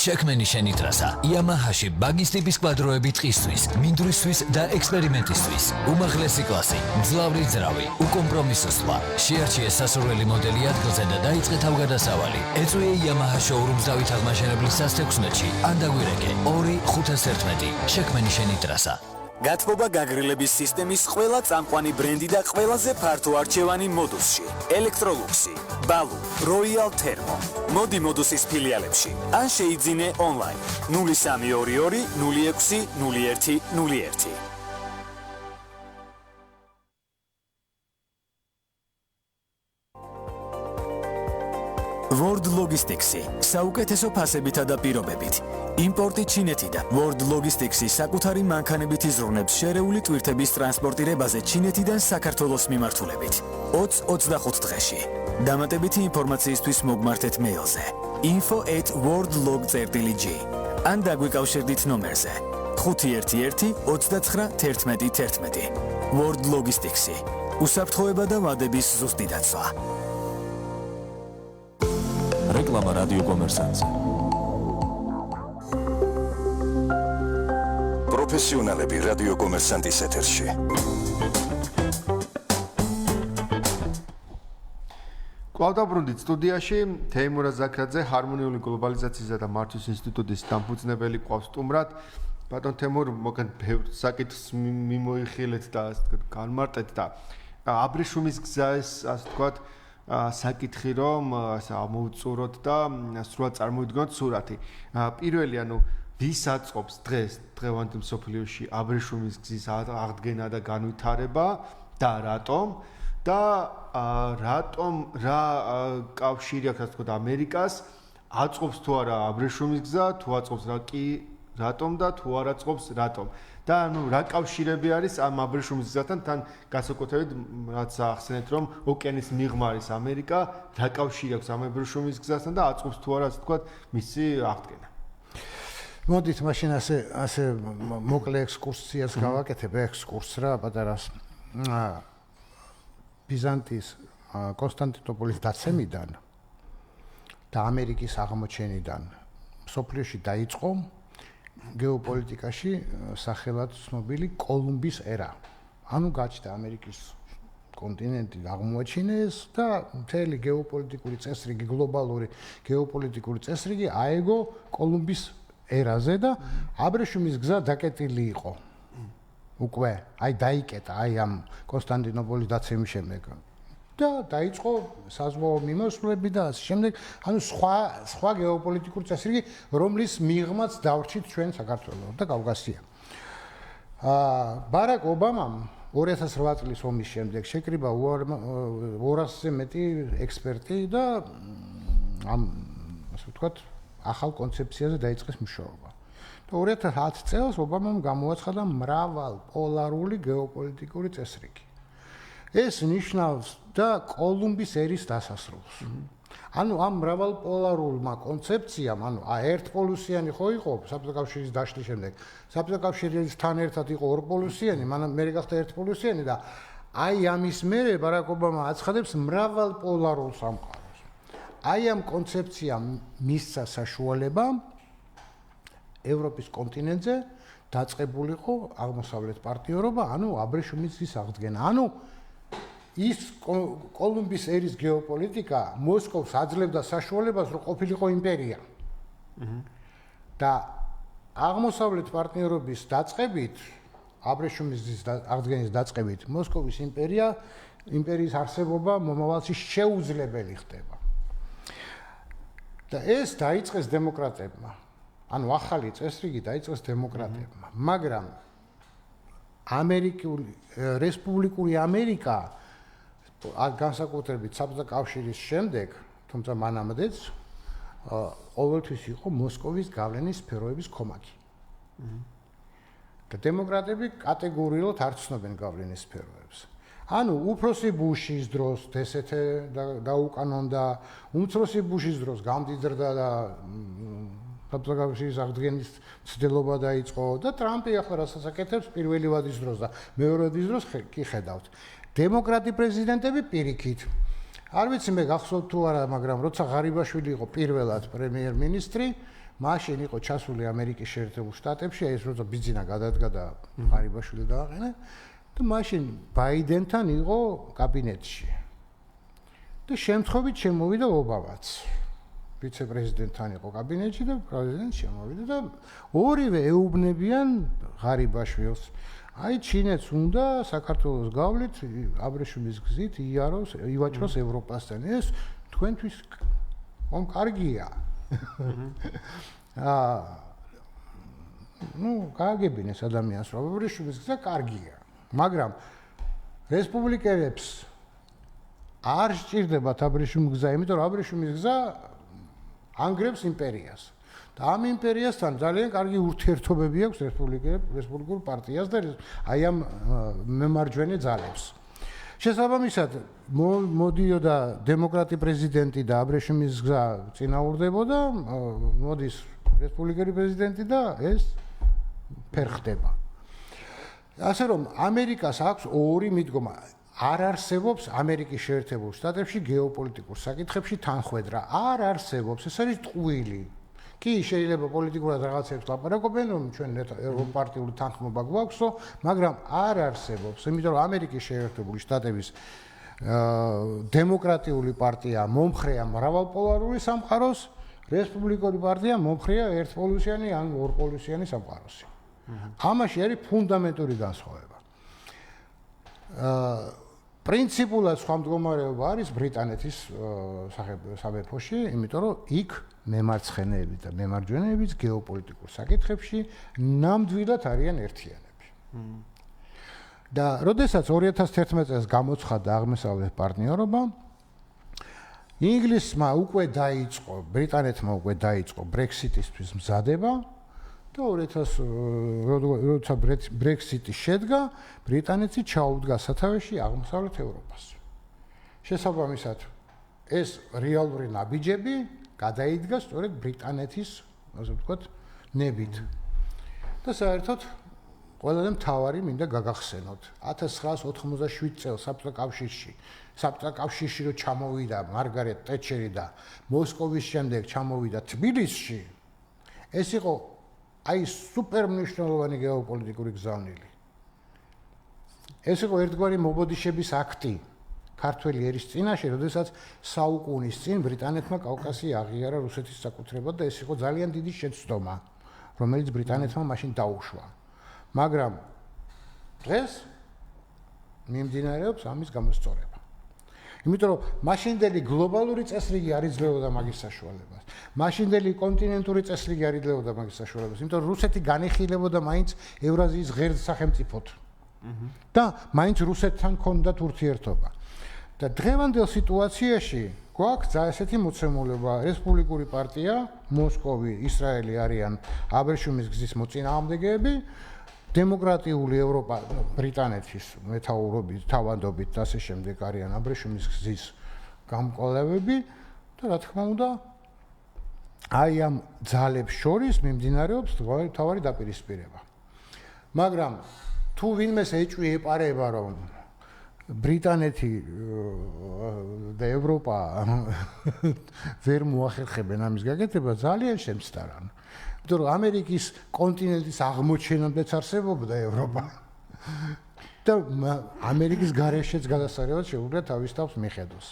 შექმენი შენი ტრასა Yamaha-ში ბაგის ტიპის კვადროები ტყისთვის, მინდვრისთვის და ექსპერიმენტისთვის. უმაღლესი კლასი, მძლავრი ძრავი, უკომპრომისო სვლა. შეარჩიე სასურველი მოდელი ადგილზე და დაიწყე თავგადასავალი. ეწვიე Yamaha showroom-ს დავით აღმაშენებლის 16-ში. ან დაგვირეკე 2-511. შექმენი შენი ტრასა. გათბობა გაგრილების სისტემის ყველა წამყვანი ბრენდი და ყველაზე ფართო არჩევანი მოდუსში. ელექტროლუქსი, ბალუ, როიალ თერმო. მოდი მოდუსის ფილიალებში. ან შეიძინე ონლაინ 0322 06 01 01. World Logistics-ი საუკეთესო ფასებითა და პირობებით. იმპორტი ჩინეთიდან. World Logistics-ი საკუთარი მანქანებით იზრუნებს შერეული ტვირთების ტრანსპორტირებაზე ჩინეთიდან საქართველოს მიმართულებით. 20-25 დღეში. დამატებითი ინფორმაციისთვის მოგმართეთ მეილზე info@worldlog.gr ან დაგვიკავშირდით ნომერზე 511 29 11 11. World Logistics-ი უსაფრთხოება და ვადების ზუსტი დაცვა. რეკლამა რადიო კომერსანტზე. პროფესიონალები რადიო კომერსანტის ეთერში. კვლავ დაბრუნდით სტუდიაში. თეიმურაზ ზაქრაძე, ჰარმონიული გლობალიზაციისა და მართვის ინსტიტუტის დამფუძნებელი ყავს სტუმრად. ბატონ თემურ, მოგენ ბევრ საკითხს მიმოიხილეთ და ასე ვთქვათ, განმარტეთ და აბრეშუმის გზა ეს ასე ვთქვათ საკითხი რომ ამოვწუროთ და სრულად წარმოვიდგინოთ სურათი. პირველი, ანუ ვის აწყობს დღეს დღევანდელ მსოფლიოში აბრეშუმის გზის აღდგენა და განვითარება და რატომ? და რატომ რა კავშირი აქვს ასე ვთქვათ ამერიკას აწყობს თუ არა აბრეშუმის გზა, თუ აწყობს რა კი რატომ და თუ არ აწყობს რატომ? და ანუ რა კავშირები არის ამ აბრეშუმის გზასთან, თან განსაკუთრებით რაც ახსენეთ რომ ოკეანის მიღმარის ამერიკა რა კავშირი აქვს ამ აბრეშუმის გზასთან და აწყობს თუ არა ასე ვთქვათ მისი აღდგენა. მოდით მაშინ ასე მოკლე ექსკურსიას გავაკეთებ, ექსკურს რა პატარას. ბიზანტიის კონსტანტინოპოლის დაცემიდან და ამერიკის აღმოჩენიდან მსოფლიოში დაიწყო გეოპოლიტიკაში სახელად ცნობილი კოლუმბის ერა. ანუ გაჩნდა ამერიკის კონტინენტი აღმოაჩინეს და მთელი გეოპოლიტიკური წესრიგი, გლობალური გეოპოლიტიკური წესრიგი აეგო კოლუმბის ერაზე და აბრეშუმის გზა დაკეტილი იყო. უკვე დაიკეტა ამ კონსტანტინოპოლის დაცემის შემდეგ. და დაიწყო საზღვაო მიმოსვლები და ასე შემდეგ, ანუ სხვა გეოპოლიტიკური წესრიგი, რომლის მიღმაც დავრჩით ჩვენ საქართველოს და კავკასია. ბარაკ ობამამ 2008 წლის ომის შემდეგ შეკრიბა 200-ზე მეტი ექსპერტი და ამ ასე ვთქვათ ახალ კონცეფციაზე დაიწყეს მუშაობა. და 2010 წელს ობამამ გამოაცხადა მრავალპოლარული გეოპოლიტიკური წესრიგი. ეს ნიშნავს და კოლუმბის ერის დასასრულს. ანუ ამ მრავალპოლარულმა კონცეფციამ, ანუ ერთპოლუსიანი ხო იყო საბჭოთა კავშირის დაშლის შემდეგ, საბჭოთა კავშირისთან ერთად იყო ორპოლუსიანი, მანამ მე გახდა ერთპოლუსიანი და აი ამის მერე ბარაკ ობამა აცხადებს მრავალპოლარულ სამყაროს. აი ამ კონცეფციამ მისცა საშუალება ევროპის კონტინენტზე დაწყებულიყო აღმოსავლეთ პარტნიორობა, ანუ აბრეშუმის გზის აღდგენა. ანუ ის კოლუმბის ერის გეოპოლიტიკა მოსკოვს აძლევდა საშუალებას, რომ ყოფილიყო იმპერია. და აღმოსავლეთ პარტნიორობის დაწყებით, აბრეშუმის გზის აღდგენის დაწყებით, მოსკოვის იმპერიის არსებობა მომავალში შეუძლებელი ხდება. და ეს დაიწყეს დემოკრატებმა. ანუ ახალი წესრიგი დაიწყეს დემოკრატებმა, მაგრამ რესპუბლიკური ამერიკა განსაკუთრებით საბჭოთა კავშირის შემდეგ, თუმცა მანამდეც ყოველთვის იყო მოსკოვის გავლენის სფეროების კომაკი. და დემოკრატები კატეგორიულად არ ცნობენ გავლენის სფეროებს. ანუ უფროსი ბუშის დროს დსთ დაუკანონდა, უმცროსი ბუშის დროს გამდიდრდა და საბჭოთა კავშირის აღდგენის მცდელობა დაიწყო და ტრამპი ახლა რასაც აკეთებს პირველი ვადის დროს და მეორე ვადის დროს კი ხედავთ. დემოკრატი პრეზიდენტები პირიქით. არ ვიცი მე გახსოვთ თუ არა, მაგრამ როცა ღარიბაშვილი იყო პირველად პრემიერ-მინისტრი, მაშინ იყო ჩასული ამერიკის შეერთებულ შტატებში, ეს როცა ბიძინა გადადგა და ღარიბაშვილი დააყენა და მაშინ ბაიდენთან იყო კაბინეტში. და შემთხვევით შემოვიდა ობამაც. ვიცე-პრეზიდენტთან იყო კაბინეტში და პრეზიდენტი შემოვიდა და ორივე ეუბნებიან ღარიბაშვილს. აი ჩინეთს უნდა საქართველოს გავლით აბრეშუმის გზით ივაჭროს ევროპასთან. ეს თქვენთვის კარგია. გააგებინეს ადამიანს, რომ აბრეშუმის გზა კარგია, მაგრამ რესპუბლიკელებს არ სჭირდებათ აბრეშუმის გზა, იმიტომ რომ აბრეშუმის გზა ანგრევს იმპერიას. და ამ იმპერიასთან ძალიან კარგი ურთიერთობები აქვს რესპუბლიკურ პარტიას და აი ამ მემარჯვენე ძალებს. შესაბამისად, მოდიოდა დემოკრატი პრეზიდენტი და აბრეშუმის გზა წინაურდებოდა, მოდის რესპუბლიკური პრეზიდენტი და ეს ფერხდება. ასე რომ ამერიკას აქვს ორი მიდგომა. არ არსებობს ამერიკის შეერთებულ შტატებში გეოპოლიტიკურ საკითხებში თანხwebdriver. არ არსებობს, ეს არის ტყუილი. კი, შეიძლება პოლიტიკურად რაღაცებს ლაპარაკობენ, რომ ჩვენ ევროპარტიული თანხმობა გვაქვსო, მაგრამ არ არსებობს, იმიტომ რომ ამერიკის შეერთებული შტატების დემოკრატიული პარტია მომხრეა მრავალპოლარული სამყაროს, რესპუბლიკური პარტია მომხრეა ერთპოლუსიანი ან ორპოლუსიანი სამყაროსი. ამაში არის ფუნდამენტური განსხვავება. პრინციპულად სხვა მდგომარეობა არის ბრიტანეთის სამეფოში, იმიტომ რომ იქ მემარცხენეები და მემარჯვენეებიც გეოპოლიტიკურ საკითხებში ნამდვილად არიან ერთიანები. და როდესაც 2011 წელს გამოცხადდა აღმოსავლეთ პარტნიორობა, ინგლისმა უკვე დაიწყო, ბრიტანეთმა უკვე დაიწყო ბრექსიტისთვის მზადება და როცა ბრექსიტი შედგა, ბრიტანეთი ჩაუდგა სათავეში აღმოსავლეთ ევროპას. შესაბამისად, ეს რეალური ნაბიჯები გადაიდგა სწორედ ბრიტანეთის, ასე ვთქვათ, ნებით. და საერთოდ ყველაზე მთავარი მინდა გაგახსენოთ. 1987 წელს საბჭოთა კავშირში რო ჩამოვიდა მარგარეტ ტეტჩერი და მოსკოვის შემდეგ ჩამოვიდა თბილისში, ეს იყო აი სუპერ მნიშვნელოვანი გეოპოლიტიკური გზავნილი. ეს იყო ერთგვარი მობოდიშების აქტი ქართველი ერის წინაშე, როდესაც საუკუნის წინ ბრიტანეთმა კავკასია აღიარა რუსეთის საკუთრებად და ეს იყო ძალიან დიდი შეცდომა, რომელიც ბრიტანეთმა მაშინ დაუშვა. მაგრამ დღეს მიმდინარეობს ამის გამოსწორება. იმიტომ რომ მაშინდელი გლობალური წესრიგი არ იძლეოდა მაგის საშუალებას. მაშინდელი კონტინენტური წესრიგი არ იძლეოდა მაგის საშუალებას, იმიტომ რომ რუსეთი განიხილებოდა მაინც ევრაზიის ღერს სახელმწიფოდ. და მაინც რუსეთთან ჰქონდათ ურთიერთობა. და დღევანდელ სიტუაციაში გვაქვს ესეთი მოცემულობა, რესპუბლიკური პარტია, მოსკოვი, ისრაელი არიან აბრეშუმის გზის მოწინააღმდეგეები, დემოკრატიული ევროპა, ბრიტანეთის მეთაურობით, თავადობით და ასე შემდეგ არიან აბრეშუმის გზის გამკვლევები და რა თქმა უნდა აი ამ ძალებს შორის მიმდინარეობს თავარი დაპირისპირება. მაგრამ თუ ვინმეს ეჭვი ეპარება რომ ბრიტანეთი და ევროპა ვერ მოახერხებენ ამის გაკეთება ძალიან შემცდარან. იმიტომ რომ ამერიკის კონტინენტის აღმოჩენამდეც არსებობდა ევროპა. და ამერიკის გარეშეც გადასარევად შეუძლია თავის თავს მიხედოს.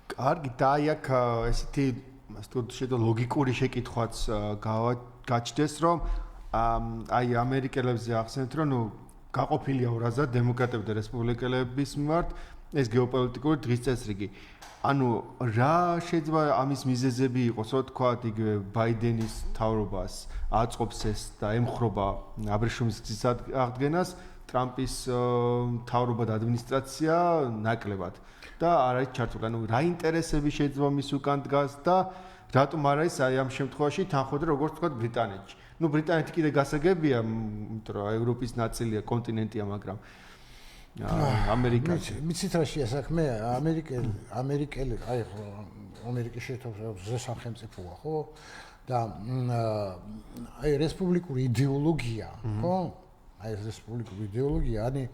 კარგი, და აი აქ ესეთი შეიძლება ლოგიკური შეკითხვაც გაჩნდეს, რომ აი ამერიკელებზე ახსენეთ, რომ ნუ გაყოფილია ორაზად დემოკრატები და რესპუბლიკელების მიმართ ეს გეოპოლიტიკური დღის წესრიგი. ანუ რა შეიძლება ამის მიზეზები იყოს, რომ თქვა იგივე ბაიდენის მთავრობას აწყობს ეს და ემხრობა აბრეშუმის გზის აღდგენას, ტრამპის მთავრობა და ადმინისტრაცია ნაკლებად და არ არის ჩართული. ანუ რა ინტერესები შეიძლება მის უკან დგას და რატომ არ არის აი ამ შემთხვევაში თანხმობა როგორც თქვა ბრიტანეთში. ნუ ბრიტანეთი კიდე გასაგებია, იმიტომ რომ ევროპის ნაწილია, კონტინენტია, მაგრამ ამერიკა მიცით რა შეასაქმე ამერიკელი აი ამერიკის შეერთებული სახელმწიფოა ხო და აი რესპუბლიკური იდეოლოგია ხო აი ეს რესპუბლიკური იდეოლოგია ani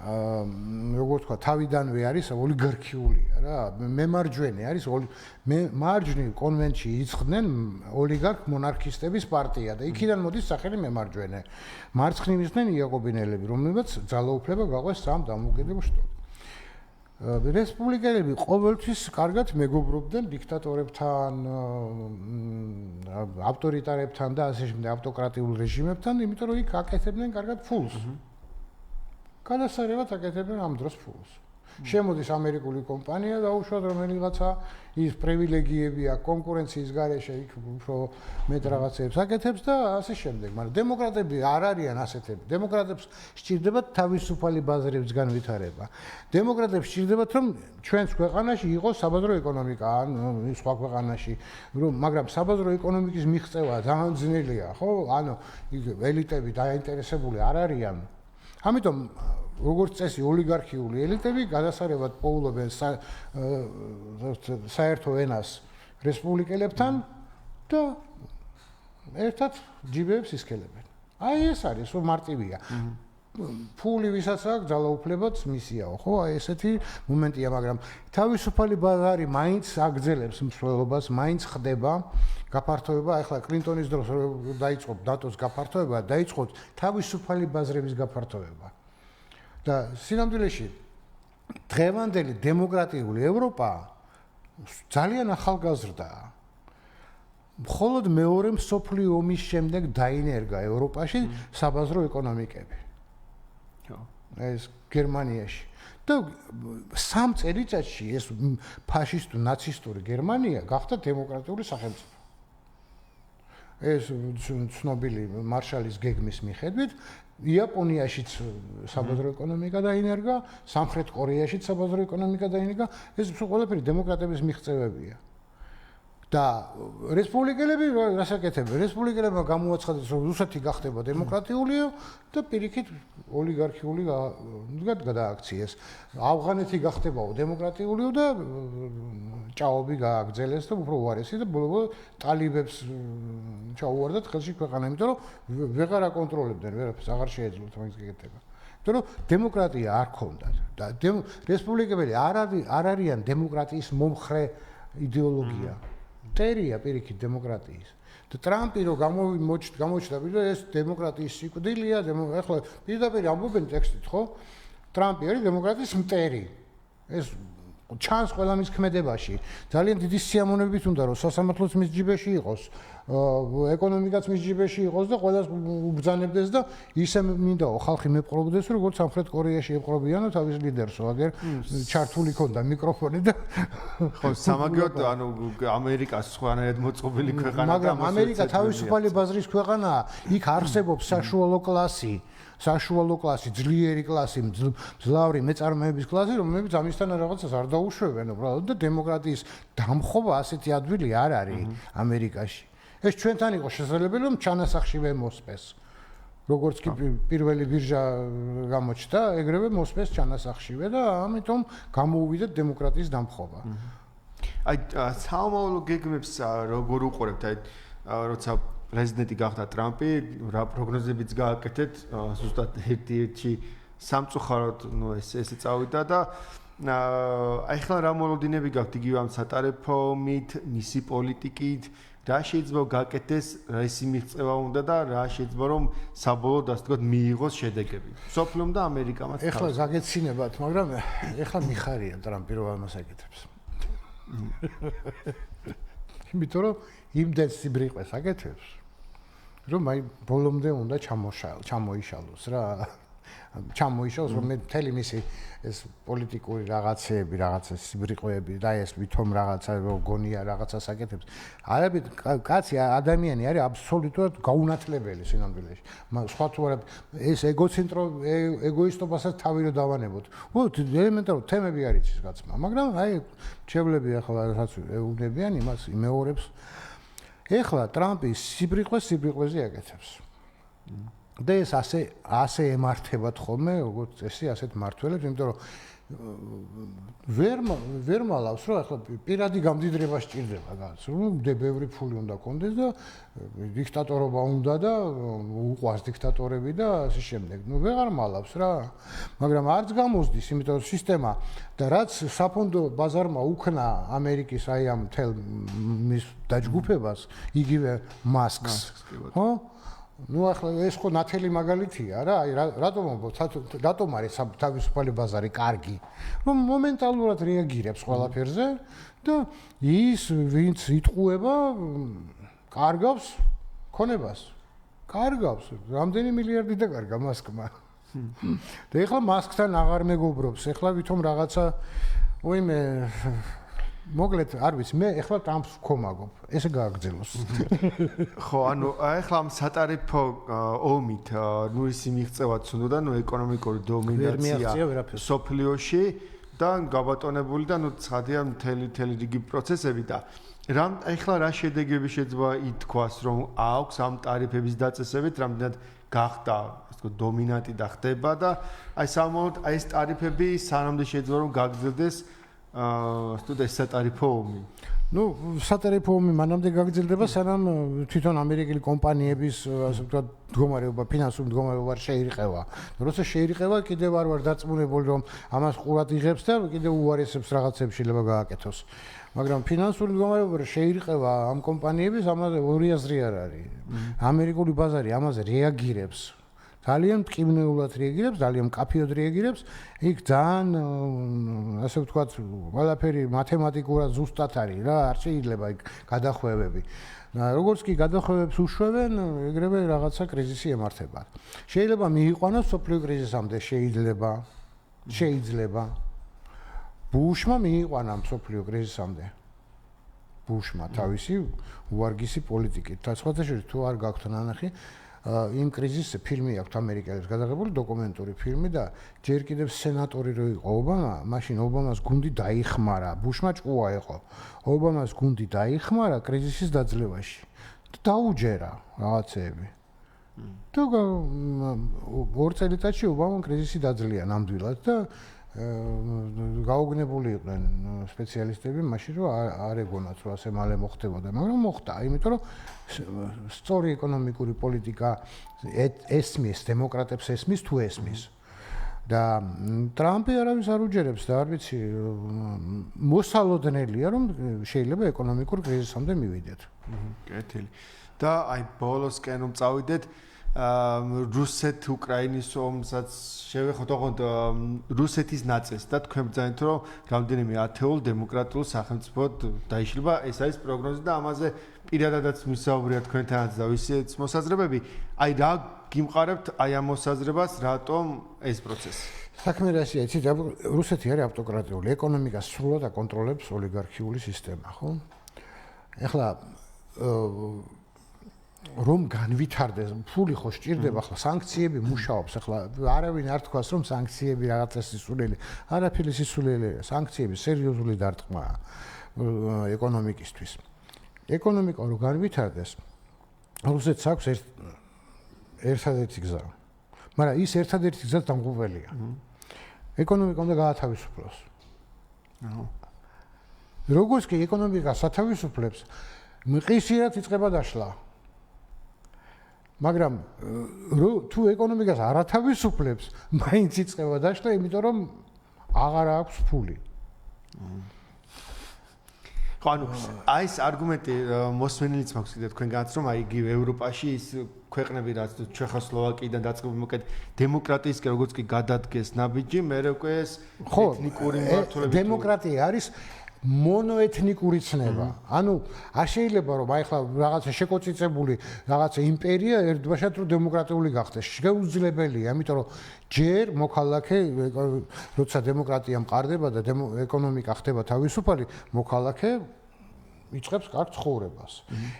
როგორც თქვა თავიდანვე არის ოლიგარქიულია რა მემარჯვენე არის მარჯვნივ კონვენტში იწყდნენ ოლიგარქ მონარქისტების პარტია და იქიდან მოდის სახელი მემარჯვენე მარცხნივისდნენ იაკობინელები რომლებიც ძალაუფლება გაყვეს სამ დამოუკიდებელ შტოს რესპუბლიკელები ყოველთვის კარგად მეგობრობდნენ დიქტატორებთან ავტორიტარებთან და ასე შემდეგ ავტოკრატიულ რეჟიმებთან იმიტომ რომ იქ აკეთებდნენ კარგად ფულს გადასარევად აკეთებენ ამ დროს ფულს. შემოდის ამერიკული კომპანია და უშუალოდ რომელიღაცა ის პრივილეგიები აქვს კონკურენციის გარეშე იქ უფრო მეტ რაღაცებს აკეთებს და ასე შემდეგ. მაგრამ დემოკრატები არ არიან ასეთები. დემოკრატებს სჭირდებათ თავისუფალი ბაზრების განვითარება. დემოკრატებს სჭირდებათ რომ ჩვენს ქვეყანაში იყოს საბაზრო ეკონომიკა ან სხვა ქვეყანაში, მაგრამ საბაზრო ეკონომიკის მიღწევა ძალიან ძნელია, ხო? ანუ ელიტები დაინტერესებული არ არიან. ამიტომ როგორც წესი ოლიგარქიული ელიტები გადასარევად პოულობენ საერთო ენას რესპუბლიკელებთან და ერთად ჯიბეებს ისქელებენ. აი ეს არის მარტივია. ფული ვისაც აქვს ძალაუფლებაც მისიაო, ხო? აი ესეთი მომენტია, მაგრამ თავისუფალი ბაზარი მაინც აგრძელებს მსვლელობას, მაინც ხდება გაფართოება, ახლა კლინტონის დროს დაიწყო დატოს გაფართოება, დაიწყო თავისუფალი ბაზრების გაფართოება. და სინამდვილეში დღევანდელი დემოკრატიული ევროპა ძალიან ახალგაზრდაა. მხოლოდ მეორე მსოფლიო ომის შემდეგ დაინერგა ევროპაში საბაზრო ეკონომიკები. ეს გერმანიაში. და 3 წელიწადში ეს ფაშისტო ნაცისტური გერმანია გახდა დემოკრატიული სახელმწიფო. ეს ცნობილი მარშალის გეგმის მიხედვით იაპონიაშიც საბაზრო ეკონომიკა დაინერგა, სამხრეთ კორეაშიც საბაზრო ეკონომიკა დაინერგა, ეს ყველაფერი დემოკრატების მიღწევებია. და რესპუბლიკელები რას აკეთებენ? რესპუბლიკელებმა გამოაცხადეს, რომ რუსეთი გახდება დემოკრატიულია და პირიქით ოლიგარქიული გადააქციეს. ავღანეთი გახდებაო დემოკრატიულია და ჭაობი გააგრძელეს და უფრო უარესი და ბოლო ტალიბებს ჩაუვარდათ ხელში ქვეყანა, იმიტომ რომ ვეღარ აკონტროლებდნენ, ვერაფერს აღარ შეეძლოთ მაგის გაკეთება. იმიტომ რომ დემოკრატია არ ქონდათ და რესპუბლიკელები არ არიან დემოკრატიის მომხრე იდეოლოგია. მტერია პირიქით დემოკრატიის. და ტრამპი რო გამოჩნდა, ეს დემოკრატიის სიკვდილია, ახლა პირდაპირ ამბობენ ტექსტით, ხო? ტრამპი არის დემოკრატიის მტერი. ეს ჩანს ყველა მის ქმედებაში. ძალიან დიდი სიამოვნებით უნდა რომ სასამართლოც მის ჯიბეში იყოს. ეკონომიკაც მის ჯიბეში იყოს და ყველას უბრძანებდეს და ისე მინდაო ხალხი მეპყრობდეს რომ როგორც სამხრეთ კორეაში ეპყრობიანო თავის ლიდერსო აგერ ჩართული ქონდა მიკროფონი და ხო სამაგოდ ანუ ამერიკას სხვანაირად მოწყობილი ქვეყანა და მაგრამ ამერიკა თავისუფალი ბაზრის ქვეყანაა იქ არსებობს საშუალო კლასი, ძლიერი კლასი, მძლავრი მეწარმეების კლასი, რომლებიც ამისთან რაღაცას არ დაუშვებენ უბრალოდ და დემოკრატიის დამხობა ასეთი ადვილი არ არის ამერიკაში. ეს ჩვენთან იყო შესაძლებელი რომ ჩანასახშივე მოსპეს. როგორც კი პირველი ბირჟა გამოჩნდა, ეგრევე მოსპეს ჩანასახშივე და ამიტომ გამოუვიდა დემოკრატიის დამხობა. აი საომავლო გეგმებს როგორ უყურებთ? აი როცა პრეზიდენტი გახდა ტრამპი, რა პროგნოზებიც გააკეთეთ, ზუსტად ერთ-ერთი სამწუხაროდ, ესე წავიდა და აი ხლა რა მოლოდინები გაქვთ იგივე ამ სატარიფო ომით, მისი პოლიტიკით, რა შეიძლება გაკეთდეს, რისი მიღწევა უნდა და რა შეიძლება რომ საბოლოოდ ასე ვთქვათ მიიღოს შედეგები. სოფლომ და ამერიკამაც. ეხლა ზაგეცინებათ, მაგრამ ეხლა მიხარია ტრამპი რომ ამას აკეთებს. იმიტომ რომ იმდენს სიბრიყვეს აკეთებს, რომ აი ბოლომდე უნდა ჩამოიშალოს რა. ჩამოიშალოს რომ მე მთელი მისი ეს პოლიტიკური რაღაცეები, რაღაცა სიბრიყვეები და ეს ვითომ რაღაცა გონია რაღაცას აკეთებს. არაბეთ კაცი ადამიანი არის აბსოლუტურად გაუნათლებელი სინამდვილეში. სხვა თუ არა ეს ეგოისტობასაც თავი რო დავანებოთ. ელემენტარული თემები არ იცის კაცმა, მაგრამ აი ჩევლები ახლა რაც ეუბნებიან იმას იმეორებს. ეხლა ტრამპი სიბრიყვეზე აკეთებს. და ეს ასე ემართებათ ხოლმე, როგორც წესი, ასეთ მართველებს, იმიტომ რომ ვერ მალავს, რომ ახლა პირადი გამდიდრება სჭირდება გაც, რომ ბევრი ფული უნდა კონდეს და დიქტატორობა უნდა და უყვარს დიქტატორები და ასე შემდეგ. ვეღარ მალავს რა. მაგრამ არც გამოსდის, იმიტომ რომ სისტემა და რაც საფონდო ბაზარმა უქნა ამერიკის აი ამ მთელ მის დაჯგუფებას, იგივე მასკს, ხო? ახლა ეს ხო ნათელი მაგალითია რა, აი რატომ არის თავისუფალი ბაზარი კარგი, რომ მომენტალურად რეაგირებს ყველაფერზე და ის ვინც იტყუება კარგავს ქონებას. კარგავს, რამდენი მილიარდი დაკარგა მასკმა. და ეხლა მასკთან აღარ მეგობრობს, ეხლა ვითომ რაღაცა ვინმე მოკლედ არ ვიცი მე ეხლა ტრამპს ვქომაგობ ესე გააგრძელოს ხო ანუ ეხლა ამ სატარიფო ომით ნუ ისი მიღწევაც უნდა და ნუ ეკონომიკური დომინაცია სოფლიოში და გაბატონებული და ნუ ცხადია მთელი რიგი პროცესები და ეხლა რა შედეგები შეიძლება ითქვას რომ აქვს ამ ტარიფების დაწესებით რამდენად გახდა ასე დომინანტი და ხდება და აი სამომავლოდ აი ეს ტარიფები სანამდე შეიძლება რომ გაგრძელდეს სტუდენტ სატარიფო ომი. ნუ სატარიფო ომი მანამდე გაგრძელდება, სანამ თვითონ ამერიკელი კომპანიების ასე ვთქვათ მდგომარეობა, ფინანსური მდგომარეობა შეირყევა. როცა შეირყევა, კიდევ არ ვარ დარწმუნებული, რომ ამას ყურად იღებს და კიდევ უარესებს რაღაცებს შეიძლება გააკეთოს. მაგრამ ფინანსური მდგომარეობა შეირყევა ამ კომპანიების, ამაზე ორი აზრი არ არის. ამერიკული ბაზარი ამაზე რეაგირებს. ძალიან მტკივნეულად რეაგირებს, ძალიან მკაფიოდ რეაგირებს. იქ ძალიან ასე ვთქვათ, ყველაფერი მათემატიკურად ზუსტად არის რა, არ შეიძლება იქ გადახვევები. როგორც კი გადახვევებს უშვევენ, ეგრევე რაღაცა კრიზისი ემართება. შეიძლება მიიყვანოს სოფლიო კრიზისამდე, შეიძლება. ბუშმა მიიყვანა სოფლიო კრიზისამდე. ბუშმა თავისი უარგისი პოლიტიკით. სხვათა შორის თუ არ გაქვთ ნანახი იმ კრიზისზე ფილმი აქვს ამერიკელებს გადაღებული დოკუმენტური ფილმი და ჯერ კიდევ სენატორი რო იყო ობამა, მაშინ ობამას გუნდი დაიხმარა, ბუშმა ჭკუა იყო. ობამას გუნდი დაიხმარა კრიზისის დაძლევაში. დაუჯერა რაღაცეები. და 2 წელიწადში ობამამ კრიზისი დაძლია ნამდვილად და გაუგნებული იყვნენ სპეციალისტები მაშინ რომ არ ეგონათ რომ ასე მალე მოხდებოდა, მაგრამ მოხდა, იმიტომ რომ სწორი ეკონომიკური პოლიტიკა ესმის, დემოკრატებს ესმის თუ ესმის. და ტრამპი არავის არ უჯერებს და არ ვიცი, მოსალოდნელია რომ შეიძლება ეკონომიკურ კრიზისამდე მივიდეთ. კეთილი. და აი ბოლოსკენ რომ წავიდეთ რუსეთ-უკრაინის ომსაც შევეხოთ ოღონდ რუსეთის ნაწილს და თქვენ ბრძანეთ რომ რამდენიმე ათეულ დემოკრატიულ სახელმწიფოდ დაიშლება ეს არის პროგნოზი და ამაზე პირადადაც მისაუბრია თქვენთანაც და ვისიც მოსაზრებები აი რა გიმყარებთ აი ამ მოსაზრებას რატომ ეს პროცესი საქმე რასია იცით რუსეთი არის ავტოკრატიული ეკონომიკას სრულად აკონტროლებს ოლიგარქიული სისტემა ხო ეხლა რომ განვითარდეს ფული ხო სჭირდება ახლა სანქციები მუშაობს ახლა არავინ არ თქვას რომ სანქციები რაღაცა სისულელი არაფერი სისულელია სანქციები სერიოზული დარტყმაა ეკონომიკისთვის ეკონომიკა რო განვითარდეს რუსეთს აქვს ერთადერთი გზა მაგრამ ის ერთადერთი გზა დამღუველია ეკონომიკა უნდა გაათავისუფლოს როგორც კი ეკონომიკა სათავისუფლებს მყისიერად იწყება დაშლა მაგრამ თუ ეკონომიკას არ ათავისუფლებს, მაინც იწყება დაშლა, იმიტომ რომ აღარ აქვს ფული. ხო, ანუ აი ეს არგუმენტი მოსმენილიც მაქვს კიდე თქვენგანაც, რომ აი იგივე ევროპაში ის ქვეყნები რაც ჩეხოსლოვაკიიდან დაწყებული მოკეთ დემოკრატიისკენ როგორც კი გადადგეს ნაბიჯი, მერე უკვე ეს ეთნიკური მმართველები დემოკრატია არის მონოეთნიკური ცნება. ანუ არ შეიძლება რომ აი ხლა რაღაცა შეკოწიწებული რაღაცა იმპერია ერთბაშად რომ დემოკრატიული გახდეს. შეუძლებელია, ამიტომ რომ ჯერ მოქალაქე როცა დემოკრატია მყარდება და ეკონომიკა ხდება თავისუფალი, მოქალაქე იწყებს კარგ ცხოვრებას.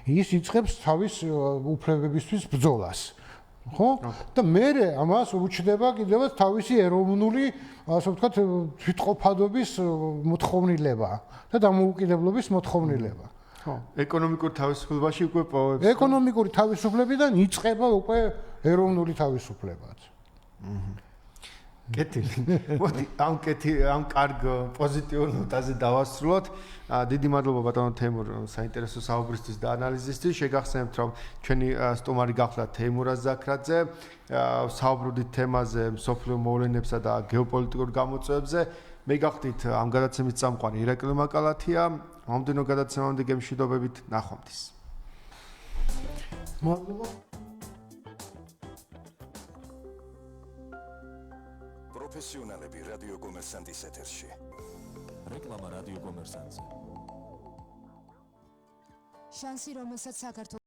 ის იწყებს თავის უფლებებისთვის ბრძოლას. ხო? და მე ამას უჩნდება კიდევაც თავისი ეროვნული, ასე ვთქვათ, თვითყოფადობის მოთხოვნილება და დამოუკიდებლობის მოთხოვნილება. ხო, ეკონომიკურ თავისუფლებაში უკვე პოვებს. ეკონომიკური თავისუფლებიდან იწყება უკვე ეროვნული თავისუფლებაც. კეთილი. მოდი ამ კარგ პოზიტიურ ნოტაზე დავასრულოთ. დიდი მადლობა ბატონო თეიმურ საინტერესო საუბრისთვის და ანალიზისთვის. შეგახსენებთ რომ ჩვენი სტუმარი გახლავთ თეიმურაზ ზაქრაძე. საუბრობდით თემაზე მსოფლიო მოვლენებსა და გეოპოლიტიკურ გამოწვევებზე. მე გახდით ამ გადაცემის წამყვანი ირაკლი მაკალათია. მომდენო გადაცემამდე გემშვიდობებით ნახვამდის. მადლობა. პროფესიონალები რადიო კომერსანტის ეთერში. რეკლამა რადიო კომერსანტზე. შანსი რომელსაც საქართველოს